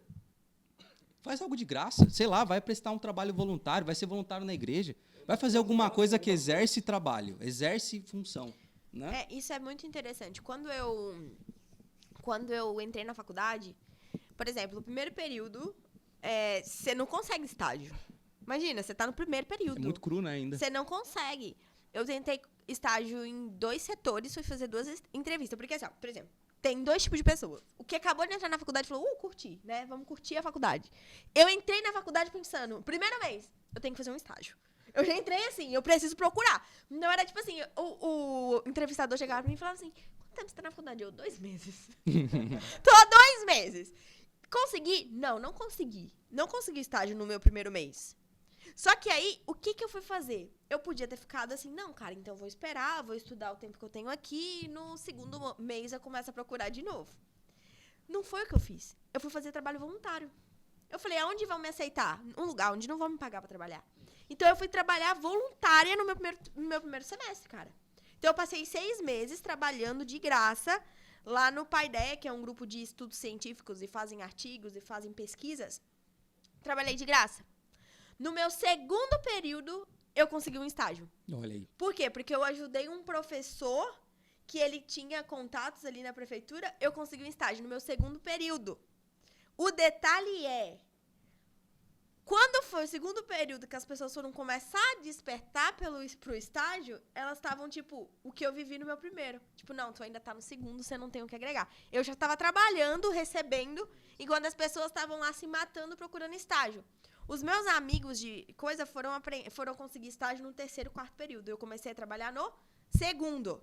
Faz algo de graça. Sei lá, vai prestar um trabalho voluntário, vai ser voluntário na igreja, vai fazer alguma coisa que exerce trabalho, exerce função. Né? Isso é muito interessante. Quando eu entrei na faculdade, por exemplo, no primeiro período, você não consegue estágio. Imagina, você tá no primeiro período. É muito cru, né, ainda. Você não consegue. Eu tentei estágio em 2 setores, fui fazer 2 entrevistas. Porque, assim, ó, por exemplo, tem 2 tipos de pessoas. O que acabou de entrar na faculdade falou, curti, né? Vamos curtir a faculdade. Eu entrei na faculdade pensando, primeiro mês, eu tenho que fazer um estágio. Eu já entrei assim, eu preciso procurar. Não era tipo assim, o entrevistador chegava pra mim e falava assim, quanto tempo você tá na faculdade? Eu, 2 meses. Tô há 2 meses. Consegui? Não consegui. Não consegui estágio no meu primeiro mês. Só que aí, o que eu fui fazer? Eu podia ter ficado assim, não, cara, então eu vou esperar, vou estudar o tempo que eu tenho aqui e no segundo mês eu começo a procurar de novo. Não foi o que eu fiz. Eu fui fazer trabalho voluntário. Eu falei, aonde vão me aceitar? Um lugar onde não vão me pagar pra trabalhar. Então eu fui trabalhar voluntária no meu primeiro semestre, cara. Então eu passei 6 meses trabalhando de graça lá no Paideia, que é um grupo de estudos científicos e fazem artigos e fazem pesquisas. Trabalhei de graça. No meu segundo período, eu consegui um estágio. Olha aí. Por quê? Porque eu ajudei um professor que ele tinha contatos ali na prefeitura, eu consegui um estágio no meu segundo período. O detalhe é, quando foi o segundo período que as pessoas foram começar a despertar pro estágio, elas estavam, tipo, o que eu vivi no meu primeiro. Tipo, não, tu ainda tá no segundo, você não tem o que agregar. Eu já tava trabalhando, recebendo, enquanto as pessoas estavam lá se matando procurando estágio. Os meus amigos de coisa foram conseguir estágio no terceiro, quarto período. Eu comecei a trabalhar no segundo.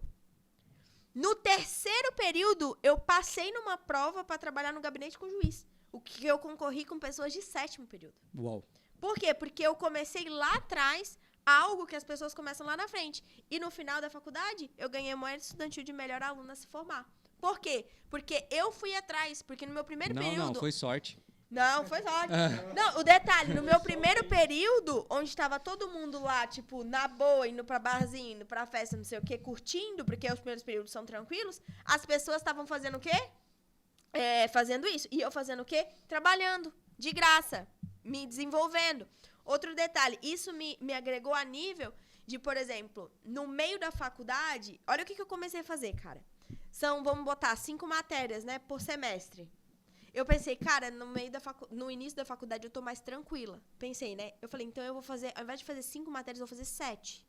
No terceiro período, eu passei numa prova para trabalhar no gabinete com o juiz. O que eu concorri com pessoas de sétimo período. Uau. Por quê? Porque eu comecei lá atrás algo que as pessoas começam lá na frente. E no final da faculdade, eu ganhei a moeda estudantil de melhor aluna a se formar. Por quê? Porque eu fui atrás. Porque no meu primeiro período... Não, foi sorte. Não, foi sorte. Não, o detalhe, no meu primeiro período, onde estava todo mundo lá, tipo, na boa, indo pra barzinho, indo pra festa, não sei o quê, curtindo, porque os primeiros períodos são tranquilos, as pessoas estavam fazendo o quê? Fazendo isso. E eu fazendo o quê? Trabalhando, de graça, me desenvolvendo. Outro detalhe, isso me agregou a nível de, por exemplo, no meio da faculdade, olha o que eu comecei a fazer, cara. Vamos botar 5 matérias, né, por semestre. Eu pensei, cara, no início da faculdade eu tô mais tranquila. Pensei, né? Eu falei, então eu vou fazer, ao invés de fazer 5 matérias, eu vou fazer 7.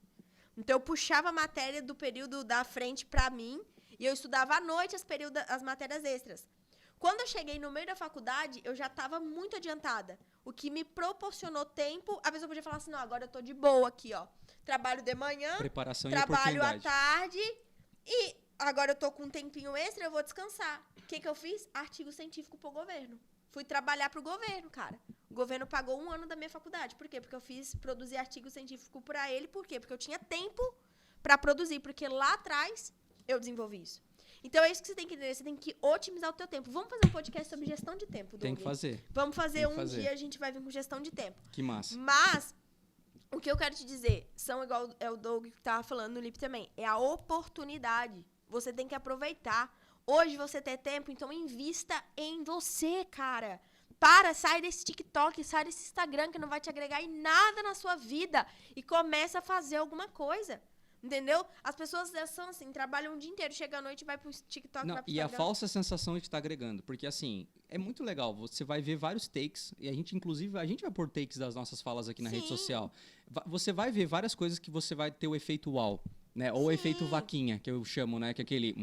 Então eu puxava a matéria do período da frente pra mim e eu estudava à noite as matérias extras. Quando eu cheguei no meio da faculdade, eu já tava muito adiantada. O que me proporcionou tempo, a pessoa podia falar assim, não, agora eu tô de boa aqui, ó. Trabalho de manhã, Preparação trabalho e à oportunidade. tarde e agora eu tô com um tempinho extra, eu vou descansar. O que eu fiz? Artigo científico pro governo. Fui trabalhar pro governo, cara. O governo pagou 1 ano da minha faculdade. Por quê? Porque eu produzir artigo científico pra ele. Por quê? Porque eu tinha tempo pra produzir. Porque lá atrás eu desenvolvi isso. Então é isso que você tem que entender. Você tem que otimizar o teu tempo. Vamos fazer um podcast sobre gestão de tempo, Doug? Tem que fazer. Vamos fazer dia, a gente vai vir com gestão de tempo. Que massa. Mas o que eu quero te dizer, são igual o Doug que tava falando no LIP também, é a oportunidade. Você tem que aproveitar. hoje você ter tempo, então invista em você, cara. Sai desse TikTok, sai desse Instagram que não vai te agregar em nada na sua vida e começa a fazer alguma coisa. Entendeu? As pessoas são assim, trabalham o dia inteiro, chega à noite e vai pro TikTok, Não, vai pro e a Instagram. falsa sensação de que tá agregando. Porque, assim, é muito legal. Você vai ver vários takes. E a gente, inclusive, a gente vai pôr takes das nossas falas aqui na rede Sim. social. Você vai ver várias coisas que você vai ter o efeito uau. Né? Ou o Sim. efeito vaquinha, que eu chamo, né? Que é aquele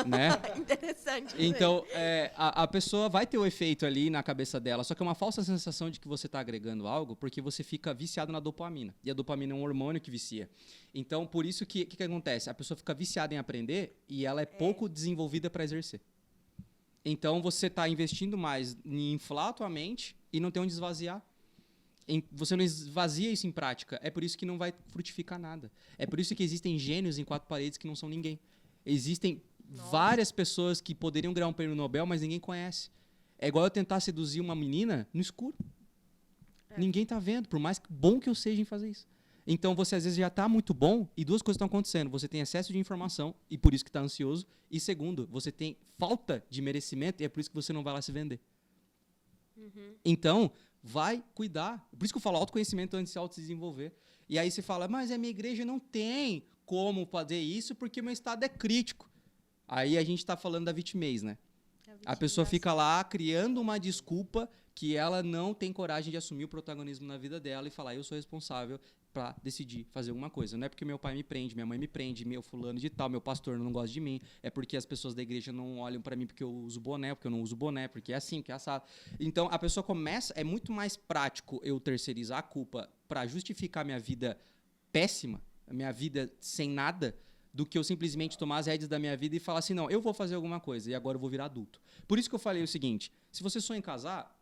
né? Interessante. isso aí. Então, a pessoa vai ter o efeito ali na cabeça dela, só que é uma falsa sensação de que você está agregando algo, porque você fica viciado na dopamina. E a dopamina é um hormônio que vicia. Então, por isso que acontece? A pessoa fica viciada em aprender e ela é pouco desenvolvida para exercer. Então, você está investindo mais em inflar a tua mente e não tem onde esvaziar. Você não esvazia isso em prática. É por isso que não vai frutificar nada. É por isso que existem gênios em quatro paredes que não são ninguém. Existem várias pessoas que poderiam ganhar um prêmio Nobel, mas ninguém conhece. É igual eu tentar seduzir uma menina no escuro. Ninguém tá vendo, por mais bom que eu seja em fazer isso. Então, você às vezes já tá muito bom e duas coisas estão acontecendo. Você tem excesso de informação e por isso que tá ansioso. E segundo, você tem falta de merecimento e é por isso que você não vai lá se vender. Então, vai cuidar. Por isso que eu falo autoconhecimento antes de se autodesenvolver. E aí você fala, mas a minha igreja não tem como fazer isso porque meu estado é crítico. Aí a gente está falando da vitimez, né? A pessoa fica lá criando uma desculpa que ela não tem coragem de assumir o protagonismo na vida dela e falar, eu sou responsável para decidir fazer alguma coisa. Não é porque meu pai me prende, minha mãe me prende, meu fulano de tal, meu pastor não gosta de mim, é porque as pessoas da igreja não olham para mim porque eu uso boné, porque eu não uso boné, porque é assim, porque é assado. Então, a pessoa começa, é muito mais prático eu terceirizar a culpa para justificar minha vida péssima, a minha vida sem nada, do que eu simplesmente tomar as rédeas da minha vida e falar assim, não, eu vou fazer alguma coisa e agora eu vou virar adulto. Por isso que eu falei o seguinte, se você sonha em casar,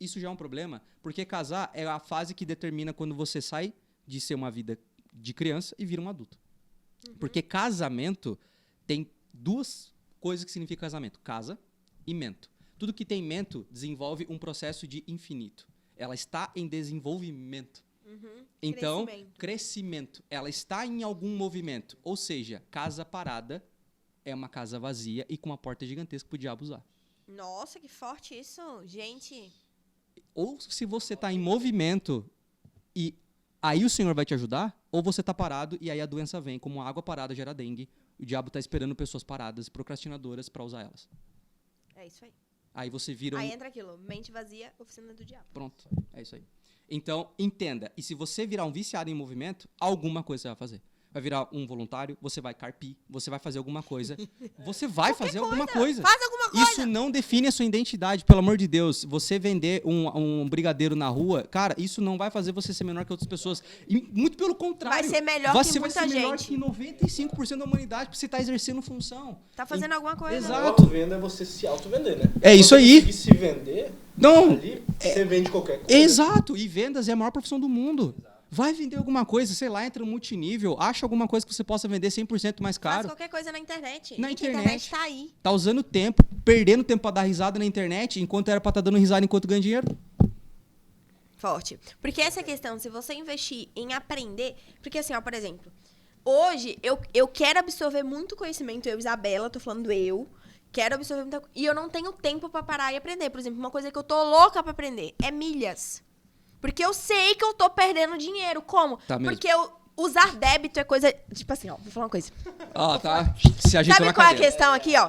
isso já é um problema, porque casar é a fase que determina quando você sai de ser uma vida de criança e vira um adulto. Porque casamento tem duas coisas que significam casamento, casa e mento. Tudo que tem mento desenvolve um processo de infinito. Ela está em desenvolvimento. Então, crescimento. Ela está em algum movimento. Ou seja, casa parada é uma casa vazia e com uma porta gigantesca para o diabo usar. Nossa, que forte isso, gente. Ou se você está em movimento e aí o Senhor vai te ajudar, ou você está parado e aí a doença vem, como a água parada gera dengue, o diabo está esperando pessoas paradas, procrastinadoras, para usar elas. É isso aí. Aí você vira Aí entra aquilo, mente vazia, oficina do diabo. Pronto, é isso aí. Então, entenda. E se você virar um viciado em movimento, alguma coisa você vai fazer. Vai virar um voluntário, você vai carpir, você vai fazer alguma coisa. Você vai fazer alguma coisa. Faz alguma coisa. Isso não define a sua identidade, pelo amor de Deus. Você vender um brigadeiro na rua, cara, isso não vai fazer você ser menor que outras pessoas. E muito pelo contrário. Vai ser melhor você que vai muita ser melhor gente. que 95% da humanidade, porque você está exercendo função. Tá fazendo alguma coisa. Exato. A auto-venda é você se auto-vender, né? É isso aí. E se vender, Não. ali, você vende qualquer coisa. Exato. E vendas é a maior profissão do mundo. Vai vender alguma coisa, sei lá, entra no multinível, acha alguma coisa que você possa vender 100% mais Faz caro. qualquer coisa na internet. Na E que a internet. internet tá aí. Tá usando tempo, perdendo tempo pra dar risada na internet, enquanto era pra estar dando risada enquanto ganha dinheiro. Forte. Porque essa questão, se você investir em aprender... Porque assim, ó, por exemplo, hoje eu quero absorver muito conhecimento, eu, Isabela, tô falando quero absorver muita coisa. E eu não tenho tempo pra parar e aprender. Por exemplo, uma coisa que eu tô louca pra aprender é milhas. Porque eu sei que eu tô perdendo dinheiro. Como? Tá mesmo. Porque usar débito é coisa... Tipo assim, ó, vou falar uma coisa. Ó, tá. Se ajeitou Sabe na qual é a cadeira. questão aqui, ó?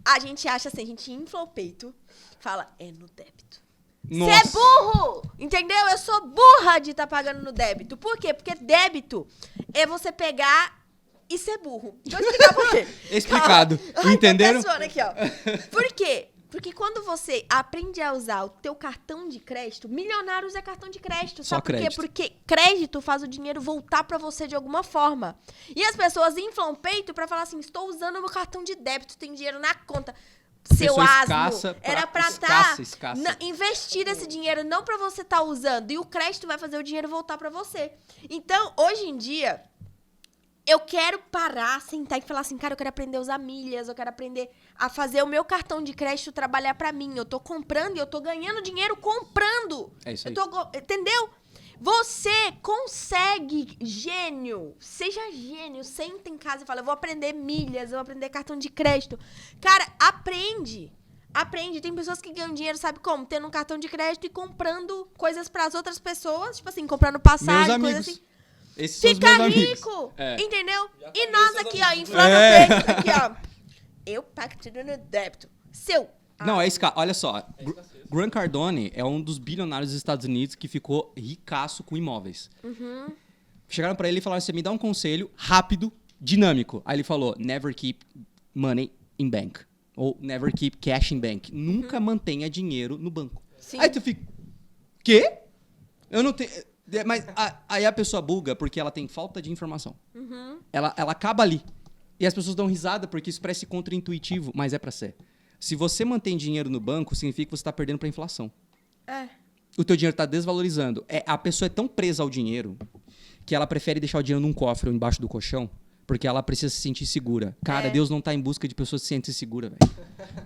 A gente acha assim, a gente infla o peito, fala, é no débito. Você é Nossa. burro! Entendeu? Eu sou burra de estar pagando no débito. Por quê? Porque débito é você pegar e ser burro. Deixa eu explicar por quê. Explicado. Calma. Ai, Entenderam? tô suando aqui, ó. Por quê? Porque quando você aprende a usar o teu cartão de crédito, milionário usa cartão de crédito. Só Sabe por quê? crédito. Porque crédito faz o dinheiro voltar pra você de alguma forma. E as pessoas inflam o peito pra falar assim, estou usando o meu cartão de débito, tem dinheiro na conta. Seu Pessoa asno, escassa, era pra escassa. investir esse dinheiro, não pra você estar usando. E o crédito vai fazer o dinheiro voltar pra você. Então, hoje em dia, eu quero parar, sentar e falar assim, cara, eu quero aprender a usar milhas, eu quero aprender a fazer o meu cartão de crédito trabalhar pra mim. Eu tô comprando e eu tô ganhando dinheiro comprando. É isso aí. Entendeu? Você consegue, gênio. Seja gênio. Senta em casa e fala, eu vou aprender milhas, eu vou aprender cartão de crédito. Cara, aprende. Aprende. Tem pessoas que ganham dinheiro, sabe como? Tendo um cartão de crédito e comprando coisas pras outras pessoas. Tipo assim, comprando passagem, coisa assim. Esses são os Fica meus amigos. rico, É. entendeu? Já E falei nós essas aqui, ó, amizades. inflando o peito, aqui, ó. Eu pacto no débito. Seu. Não, é isso, cara. Olha só. escassez. Grant Cardone é um dos bilionários dos Estados Unidos que ficou ricaço com imóveis. Chegaram pra ele e falaram assim, me dá um conselho rápido, dinâmico. Aí ele falou, never keep money in bank. Ou never keep cash in bank. Nunca mantenha dinheiro no banco. Sim. Aí tu fica, quê? Eu não tenho... Mas aí a pessoa buga porque ela tem falta de informação. Ela acaba ali. E as pessoas dão risada porque isso parece contra-intuitivo, mas é pra ser. Se você mantém dinheiro no banco, significa que você está perdendo para a inflação. É. O teu dinheiro está desvalorizando. A pessoa é tão presa ao dinheiro que ela prefere deixar o dinheiro num cofre ou embaixo do colchão porque ela precisa se sentir segura. Cara, Deus não está em busca de pessoas que se sentem seguras, velho.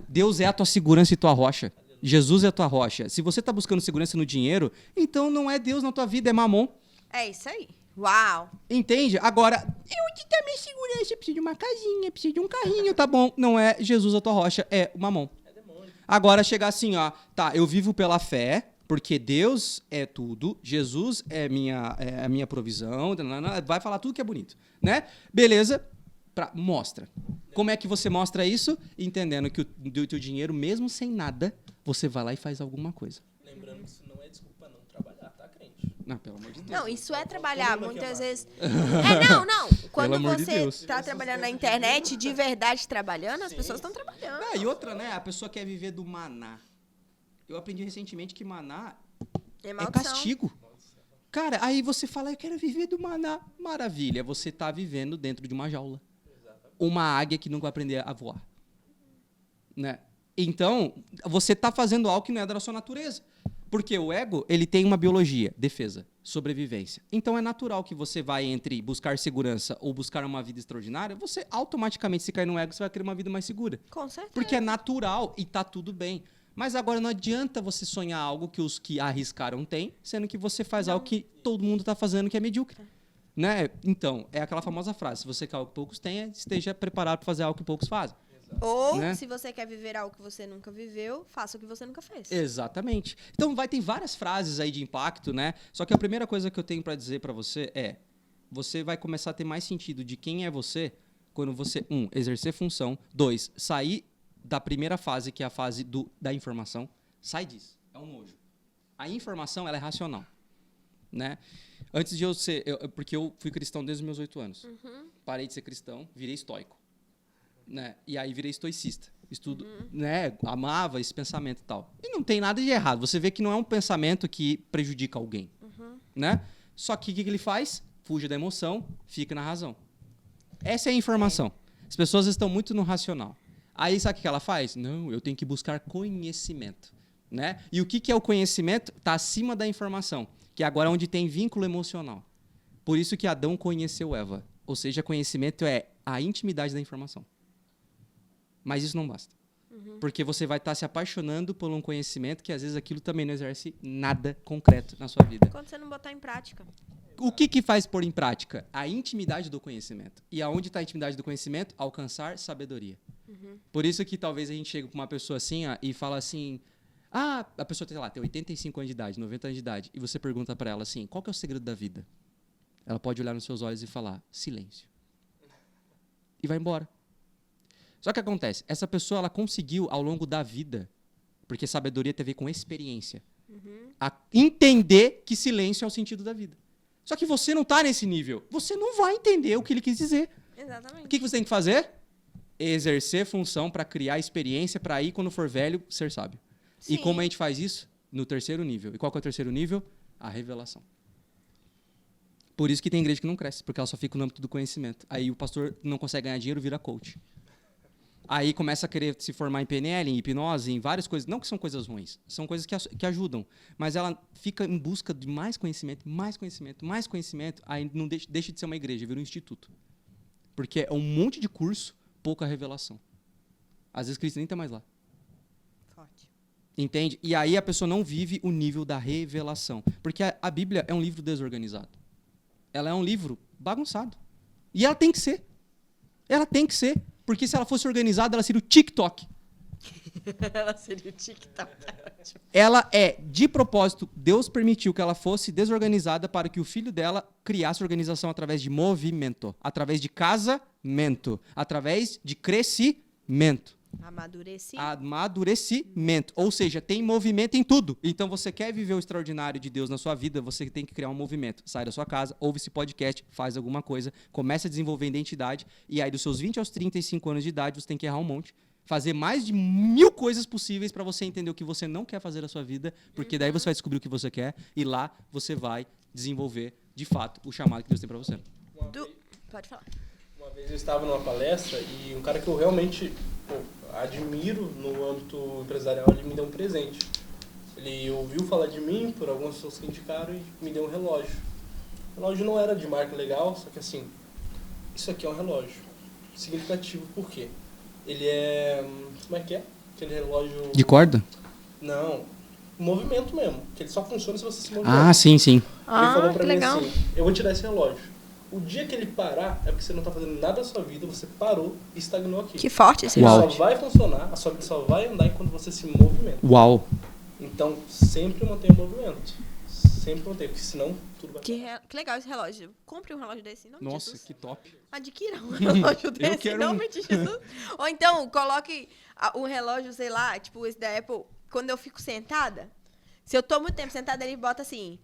Deus é a tua segurança e tua rocha. Jesus é a tua rocha. Se você está buscando segurança no dinheiro, então não é Deus na tua vida, é mamon. É isso aí. Uau. Entende? Agora, eu te dou minha segurança, eu preciso de uma casinha, preciso de um carrinho, tá bom. Não é Jesus a tua rocha, é o mamon. Agora chegar assim, ó, tá, eu vivo pela fé, porque Deus é tudo, Jesus é a minha provisão, vai falar tudo que é bonito, né? Beleza, mostra. Como é que você mostra isso? Entendendo que o teu dinheiro, mesmo sem nada, você vai lá e faz alguma coisa. Lembrando que isso não é desculpa não trabalhar, tá, crente? Não, pelo amor de Deus. Não, isso é trabalhar. Todo mundo aqui Muitas é vezes. Não. Quando amor de você Deus. tá trabalhando na internet, de verdade trabalhando, as pessoas estão trabalhando. E outra, né? A pessoa quer viver do maná. Eu aprendi recentemente que maná É é maldição. castigo. Cara, aí você fala, eu quero viver do maná. Maravilha, você tá vivendo dentro de uma jaula. Uma águia que nunca vai aprender a voar. Né? Então, você tá fazendo algo que não é da sua natureza. Porque o ego, ele tem uma biologia, defesa, sobrevivência. Então é natural que você vai entre buscar segurança ou buscar uma vida extraordinária, você automaticamente, se cair no ego, você vai querer uma vida mais segura. Com certeza. Porque é natural e tá tudo bem. Mas agora não adianta você sonhar algo que os que arriscaram têm, sendo que você faz algo que todo mundo tá fazendo que é medíocre. Né? Então, é aquela famosa frase, se você quer algo que poucos têm, esteja preparado para fazer algo que poucos fazem. Ou, né? se você quer viver algo que você nunca viveu, faça o que você nunca fez. Exatamente. Então ter várias frases aí de impacto, né? Só que a primeira coisa que eu tenho para dizer para você é, você vai começar a ter mais sentido de quem é você quando você, exercer função, 2, sair da primeira fase, que é a fase da informação, sai disso. É um nojo. A informação, ela é racional, né? Antes de eu ser, porque eu fui cristão desde os meus 8 anos. Parei de ser cristão, virei estoico. Né? E aí virei estoicista. Estudo, né? Amava esse pensamento e tal. E não tem nada de errado. Você vê que não é um pensamento que prejudica alguém. Né? Só que o que ele faz? Fuja da emoção, fica na razão. Essa é a informação. As pessoas estão muito no racional. Aí sabe o que ela faz? Não, eu tenho que buscar conhecimento. Né? E o que é o conhecimento? Está acima da informação, que agora é onde tem vínculo emocional. Por isso que Adão conheceu Eva. Ou seja, conhecimento é a intimidade da informação. Mas isso não basta. Porque você vai estar se apaixonando por um conhecimento que às vezes aquilo também não exerce nada concreto na sua vida. Quando você não botar em prática. O que faz pôr em prática? A intimidade do conhecimento. E aonde está a intimidade do conhecimento? Alcançar sabedoria. Por isso que talvez a gente chegue para uma pessoa assim e fala assim, a pessoa tem 85 anos de idade, 90 anos de idade, e você pergunta para ela assim, qual que é o segredo da vida? Ela pode olhar nos seus olhos e falar, silêncio. E vai embora. Só que acontece, essa pessoa ela conseguiu ao longo da vida, porque sabedoria tem a ver com experiência, a entender que silêncio é o sentido da vida. Só que você não está nesse nível. Você não vai entender o que ele quis dizer. Exatamente. O que você tem que fazer? Exercer função para criar experiência para aí, quando for velho, ser sábio. Sim. E como a gente faz isso? No terceiro nível. E qual que é o terceiro nível? A revelação. Por isso que tem igreja que não cresce, porque ela só fica no âmbito do conhecimento. Aí o pastor não consegue ganhar dinheiro, vira coach. Aí começa a querer se formar em PNL, em hipnose, em várias coisas. Não que são coisas ruins, são coisas que ajudam. Mas ela fica em busca de mais conhecimento, mais conhecimento, mais conhecimento. Aí não deixa de ser uma igreja, vira um instituto. Porque é um monte de curso, pouca revelação. Às vezes Cristo nem está mais lá. Forte. Entende? E aí a pessoa não vive o nível da revelação. Porque a Bíblia é um livro desorganizado. Ela é um livro bagunçado. E ela tem que ser. Ela tem que ser. Porque se ela fosse organizada, ela seria o TikTok. Ela seria o TikTok. Ela é, de propósito, Deus permitiu que ela fosse desorganizada para que o filho dela criasse organização através de movimento, através de casamento, através de crescimento. Amadurecimento. Ou seja, tem movimento em tudo. Então, você quer viver o extraordinário de Deus na sua vida, você tem que criar um movimento. Sai da sua casa, ouve esse podcast, faz alguma coisa, começa a desenvolver identidade, e aí dos seus 20 aos 35 anos de idade, você tem que errar um monte. Fazer mais de 1000 coisas possíveis para você entender o que você não quer fazer na sua vida, porque daí você vai descobrir o que você quer, e lá você vai desenvolver, de fato, o chamado que Deus tem para você. Pode falar. Uma vez eu estava numa palestra e um cara que eu realmente admiro no âmbito empresarial, ele me deu um presente. Ele ouviu falar de mim por algumas pessoas que indicaram e me deu um relógio. O relógio não era de marca legal, só que assim, isso aqui é um relógio significativo. Por quê? Ele é... como é que é? Aquele relógio... De corda? Não, movimento mesmo, que ele só funciona se você se movimentar. Ah, sim, sim. Ele falou pra mim legal. assim, eu vou tirar esse relógio. O dia que ele parar, é porque você não tá fazendo nada da sua vida, você parou e estagnou aqui. Que forte esse Uau. relógio. Só vai funcionar, a sua vida só vai andar enquanto você se movimenta. Uau. Então, sempre mantenha o movimento. Sempre mantenha, porque senão tudo vai... Que legal esse relógio. Compre um relógio desse, em nome de Nossa, Jesus. que top. Adquira um relógio desse, quero em nome de Jesus. Ou então, coloque um relógio, sei lá, tipo esse da Apple, quando eu fico sentada, se eu tô muito tempo sentada, ele bota assim,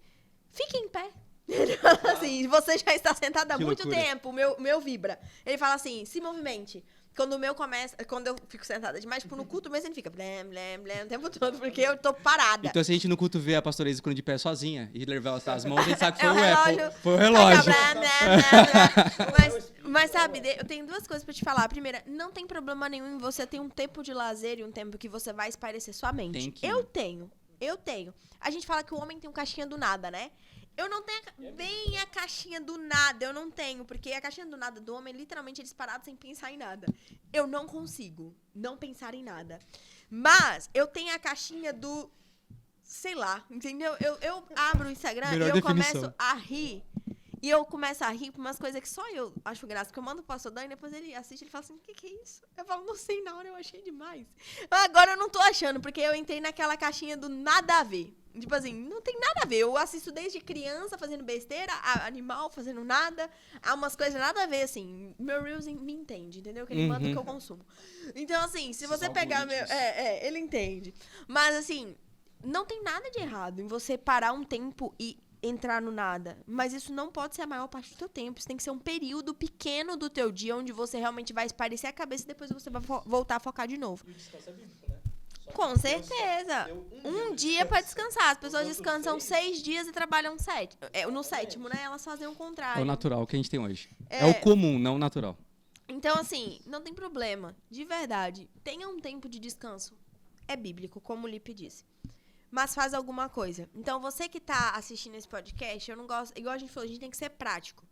fique em pé. Ele fala assim, você já está sentada há Que muito loucura. tempo, o meu vibra. Ele fala assim, se movimente. Quando o meu começa, quando eu fico sentada demais, tipo, no culto mesmo, ele fica blém, blém, blém, o tempo todo, porque eu tô parada. Então, se a gente no culto vê a pastora Isa quando de pé sozinha e levar as mãos, a gente sabe que É foi o o Apple. relógio. Foi o relógio. Blém, blém, blém, blém. Mas sabe, eu tenho duas coisas pra te falar. A primeira, não tem problema nenhum em você ter um tempo de lazer e um tempo que você vai espairecer sua mente. Tem que, Eu né? tenho. A gente fala que o homem tem um caixinha do nada, né? Eu não tenho bem a caixinha do nada, eu não tenho, porque a caixinha do nada do homem, literalmente, eles parados sem pensar em nada. Eu não consigo não pensar em nada. Mas eu tenho a caixinha do, sei lá, entendeu? Eu abro o Instagram Melhor e eu definição. começo a rir. E eu começo a rir por umas coisas que só eu acho graça. Porque eu mando pro pastor Dan e depois ele assiste e ele fala assim, o que é isso? Eu falo, não sei, na hora eu achei demais. Agora eu não tô achando, porque eu entrei naquela caixinha do nada a ver. Tipo assim, não tem nada a ver. Eu assisto desde criança fazendo besteira, animal fazendo nada, há umas coisas nada a ver, assim. Meu Reels me entende, entendeu? Que ele manda o que eu consumo. Então, assim, se você pegar meu... ele entende. Mas, assim, não tem nada de errado em você parar um tempo e entrar no nada. Mas isso não pode ser a maior parte do teu tempo. Isso tem que ser um período pequeno do teu dia onde você realmente vai espairecer a cabeça e depois você vai voltar a focar de novo. E o descanso é bíblico, né? Só que Com Deus certeza. deu Um de dia pra descanso. descansar. As pessoas Os outros descansam 6 6 dias e trabalham 7. No sétimo, né? Elas fazem o É contrário. o natural que a gente tem hoje. É o comum, não o natural. Então, assim, não tem problema. De verdade, tenha um tempo de descanso. É bíblico, como o Lipe disse. Mas faz alguma coisa. Então, você que tá assistindo esse podcast, eu não gosto... Igual a gente falou, a gente tem que ser prático.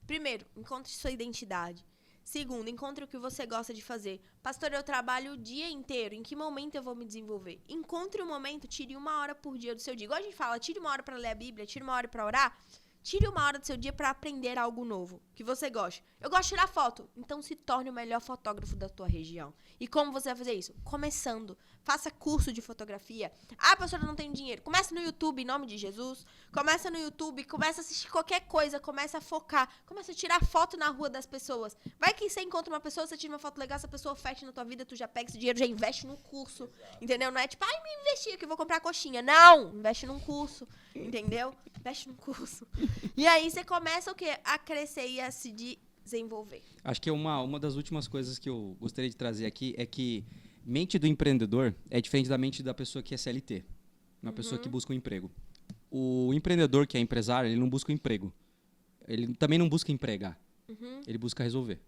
Primeiro, encontre sua identidade. Segundo, encontre o que você gosta de fazer. Pastor, eu trabalho o dia inteiro. Em que momento eu vou me desenvolver? Encontre um momento, tire 1 hora por dia do seu dia. Igual a gente fala, tire 1 hora pra ler a Bíblia, tire 1 hora pra orar. Tire 1 hora do seu dia pra aprender algo novo, que você goste. Eu gosto de tirar foto. Então se torne o melhor fotógrafo da tua região. E como você vai fazer isso? Começando. Faça curso de fotografia. Ah, pastora, não tenho dinheiro. Começa no YouTube, em nome de Jesus. Começa no YouTube, começa a assistir qualquer coisa, começa a focar. Começa a tirar foto na rua das pessoas. Vai que você encontra uma pessoa, você tira uma foto legal, essa pessoa fecha na tua vida, tu já pega esse dinheiro, já investe no curso. Entendeu? Não é tipo, ai, me investi aqui, vou comprar coxinha. Não! Investe num curso. Entendeu? Investe num curso. E aí você começa o quê? A crescer e a se desenvolver. Acho que uma das últimas coisas que eu gostaria de trazer aqui é que mente do empreendedor é diferente da mente da pessoa que é CLT, uma pessoa que busca um emprego. O empreendedor que é empresário, ele não busca um emprego. Ele também não busca empregar. Ele busca resolver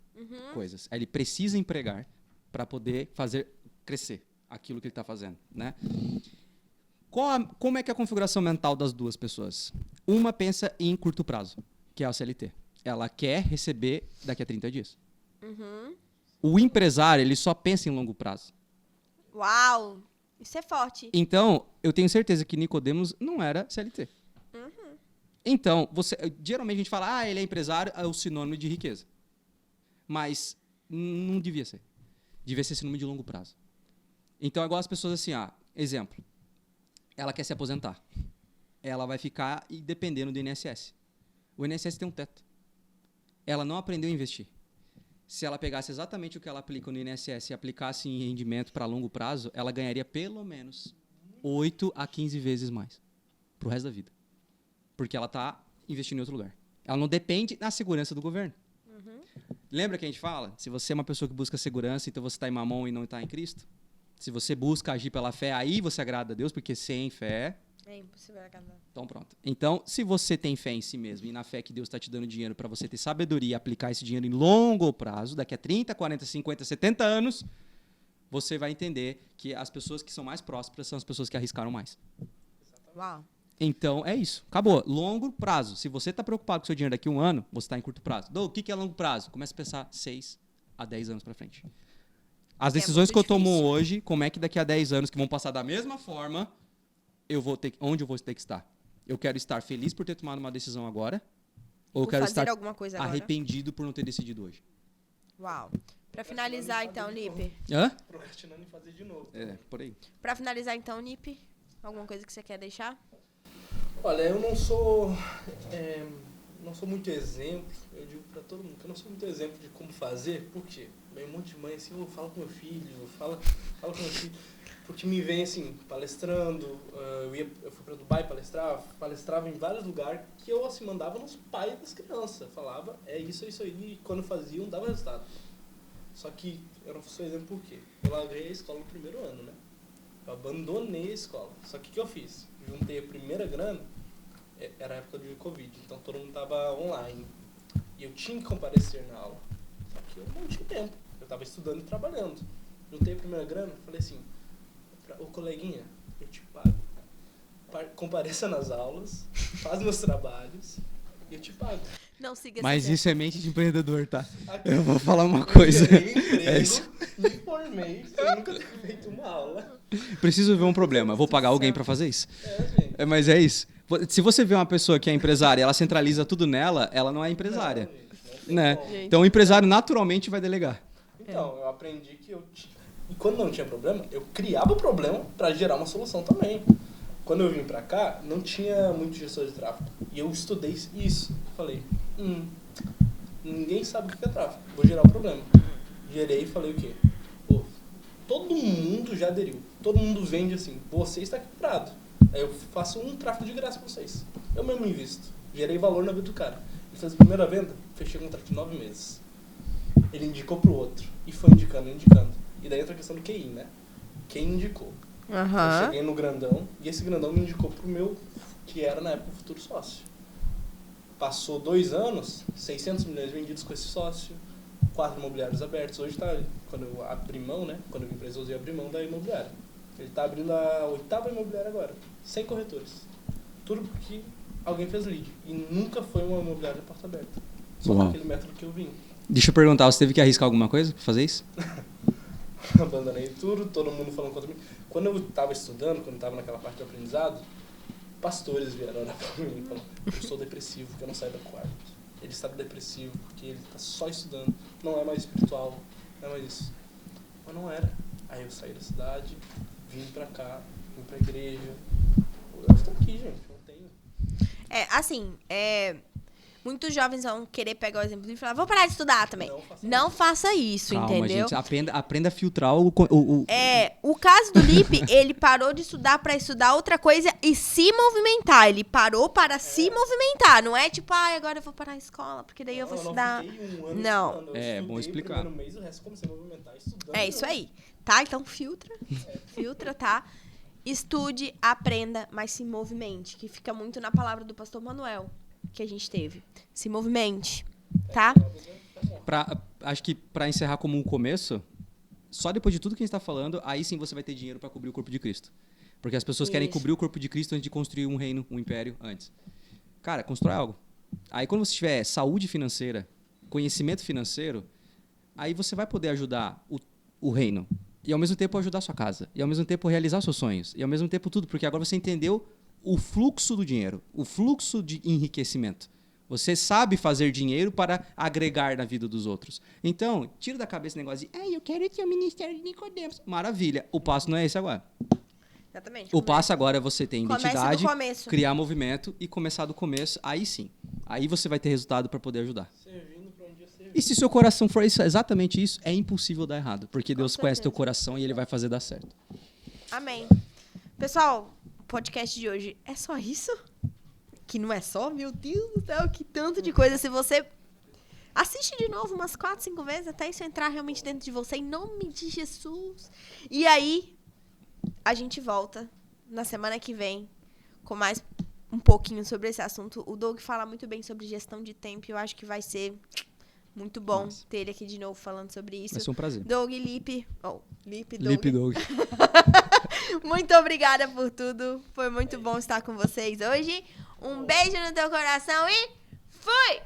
coisas. Ele precisa empregar para poder fazer crescer aquilo que ele está fazendo, né? Como é que é a configuração mental das duas pessoas? Uma pensa em curto prazo, que é a CLT. Ela quer receber daqui a 30 dias. O empresário, ele só pensa em longo prazo. Uau! Isso é forte. Então, eu tenho certeza que Nicodemos não era CLT. Então, geralmente a gente fala, ele é empresário, é o sinônimo de riqueza. Mas não devia ser. Devia ser sinônimo de longo prazo. Então, é igual as pessoas assim, exemplo, ela quer se aposentar. Ela vai ficar dependendo do INSS. O INSS tem um teto. Ela não aprendeu a investir. Se ela pegasse exatamente o que ela aplica no INSS e aplicasse em rendimento para longo prazo, ela ganharia pelo menos 8 a 15 vezes mais para o resto da vida. Porque ela está investindo em outro lugar. Ela não depende da segurança do governo. Lembra que a gente fala? Se você é uma pessoa que busca segurança, então você está em Mamon e não está em Cristo. Se você busca agir pela fé, aí você agrada a Deus, porque sem fé... É impossível agradar. Então, pronto. Então, se você tem fé em si mesmo e na fé que Deus está te dando dinheiro para você ter sabedoria e aplicar esse dinheiro em longo prazo, daqui a 30, 40, 50, 70 anos, você vai entender que as pessoas que são mais prósperas são as pessoas que arriscaram mais. Uau. Então, é isso. Acabou. Longo prazo. Se você está preocupado com o seu dinheiro daqui a um ano, você está em curto prazo. O que é longo prazo? Comece a pensar 6 a 10 anos para frente. As decisões que eu tomo hoje, como é que daqui a 10 anos, que vão passar da mesma forma, onde eu vou ter que estar? Eu quero estar feliz por ter tomado uma decisão agora, ou eu quero estar arrependido por não ter decidido hoje? Uau. Para finalizar, então, Nipe. Procrastinando em fazer de novo. Por aí. Para finalizar, então, Nipe, alguma coisa que você quer deixar? Olha, eu não sou muito exemplo, eu digo pra todo mundo que eu não sou muito exemplo de como fazer, porque vem um monte de mãe assim, fala com meu filho, fala com meu filho, porque me vem assim, palestrando, eu fui pra Dubai palestrava em vários lugares que eu assim, mandava nos pais das crianças, falava, é isso aí, e quando faziam, dava resultado. Só que eu não sou exemplo por quê? Eu larguei a escola no primeiro ano, né? Eu abandonei a escola, só que o que eu fiz? Juntei a primeira grana, era a época de Covid, então todo mundo tava online. E eu tinha que comparecer na aula. Só que eu não tinha tempo. Eu tava estudando e trabalhando. Juntei a primeira grana, falei assim, ô coleguinha, eu te pago. Compareça nas aulas, faz meus trabalhos e eu te pago. Não siga Mas isso é mente de empreendedor, tá? Aqui, Eu vou falar uma coisa. Eu me formei, eu nunca tinha feito uma aula. Preciso ver um problema. Vou pagar alguém para fazer isso. Gente. Mas é isso. Se você vê uma pessoa que é empresária e ela centraliza tudo nela, ela não é empresária. Né? Então o empresário naturalmente vai delegar. Então, eu aprendi que e quando não tinha problema, eu criava o problema para gerar uma solução também. Quando eu vim pra cá, não tinha muito gestor de tráfego. E eu estudei isso. Falei, ninguém sabe o que é tráfego. Vou gerar o problema. Gerei e falei o quê? Todo mundo já aderiu. Todo mundo vende assim. Você está quebrado. Aí eu faço um tráfego de graça pra vocês. Eu mesmo invisto. Gerei valor na vida do cara. Ele fez a primeira venda, fechei um contrato de 9 meses. Ele indicou pro outro. E foi indicando. E daí entra a questão do QI, né? Quem indicou? Eu cheguei no grandão, e esse grandão me indicou pro meu, que era na época o futuro sócio. Passou 2 anos, 600 milhões vendidos com esse sócio, 4 imobiliários abertos. Hoje tá, quando eu abri mão, né? Quando eu vim pra Exoso, eu abri mão da imobiliária. Ele tá abrindo a 8ª imobiliária agora, 100 corretores. Tudo porque alguém fez lead. E nunca foi uma imobiliária de porta aberta. Só naquele método que eu vim. Deixa eu perguntar, você teve que arriscar alguma coisa pra fazer isso? Abandonei tudo, todo mundo falando contra mim. Quando eu estava estudando, quando eu estava naquela parte de aprendizado, pastores vieram orar pra mim e falaram, eu sou depressivo, porque eu não saio do quarto. Ele está depressivo, porque ele está só estudando, não é mais espiritual, não é mais isso. Mas não era. Aí eu saí da cidade, vim pra cá, vim pra igreja. Eu estou aqui, gente, não tenho. Muitos jovens vão querer pegar o exemplo e falar, vou parar de estudar também. Não faça isso, calma, entendeu? Gente, aprenda a filtrar o caso do Lipe, ele parou de estudar para estudar outra coisa e se movimentar. Ele parou para se movimentar. Não é tipo, agora eu vou parar a escola, porque daí eu vou estudar. Não. Bom explicar. Mês, o resto comecei a movimentar, estudando. É isso aí, tá? Então filtra, tá? Estude, aprenda, mas se movimente, que fica muito na palavra do pastor Manuel que a gente teve. Se movimente, tá? Acho que para encerrar como um começo, só depois de tudo que a gente está falando, aí sim você vai ter dinheiro para cobrir o corpo de Cristo. Porque as pessoas querem cobrir o corpo de Cristo antes de construir um reino, um império antes. Cara, constrói algo. Aí quando você tiver saúde financeira, conhecimento financeiro, aí você vai poder ajudar o reino. E ao mesmo tempo ajudar a sua casa. E ao mesmo tempo realizar os seus sonhos. E ao mesmo tempo tudo. Porque agora você entendeu o fluxo do dinheiro. O fluxo de enriquecimento. Você sabe fazer dinheiro para agregar na vida dos outros. Então, tira da cabeça esse negócio de eu quero ter o ministério de Nicodemos. Maravilha. O passo não é esse agora. Exatamente. O passo agora é você ter Comece do identidade, começo. criar movimento e começar do começo. Aí sim. Aí você vai ter resultado para poder ajudar. Servindo pra um dia servir. E se seu coração for exatamente isso, é impossível dar errado. Porque Deus conhece teu certeza. coração e Ele vai fazer dar certo. Amém. Pessoal, o podcast de hoje é só isso? Que não é só? Meu Deus do céu, que tanto de coisa. Se você assiste de novo umas 4, 5 vezes, até isso entrar realmente dentro de você, em nome de Jesus. E aí, a gente volta na semana que vem com mais um pouquinho sobre esse assunto. O Doug fala muito bem sobre gestão de tempo e eu acho que vai ser muito bom Nossa. ter ele aqui de novo falando sobre isso. Vai ser um prazer. Doug, Lipe. Lipe, Doug. Lipe Doug. Muito obrigada por tudo. Foi muito bom estar com vocês hoje. Um beijo no teu coração e fui!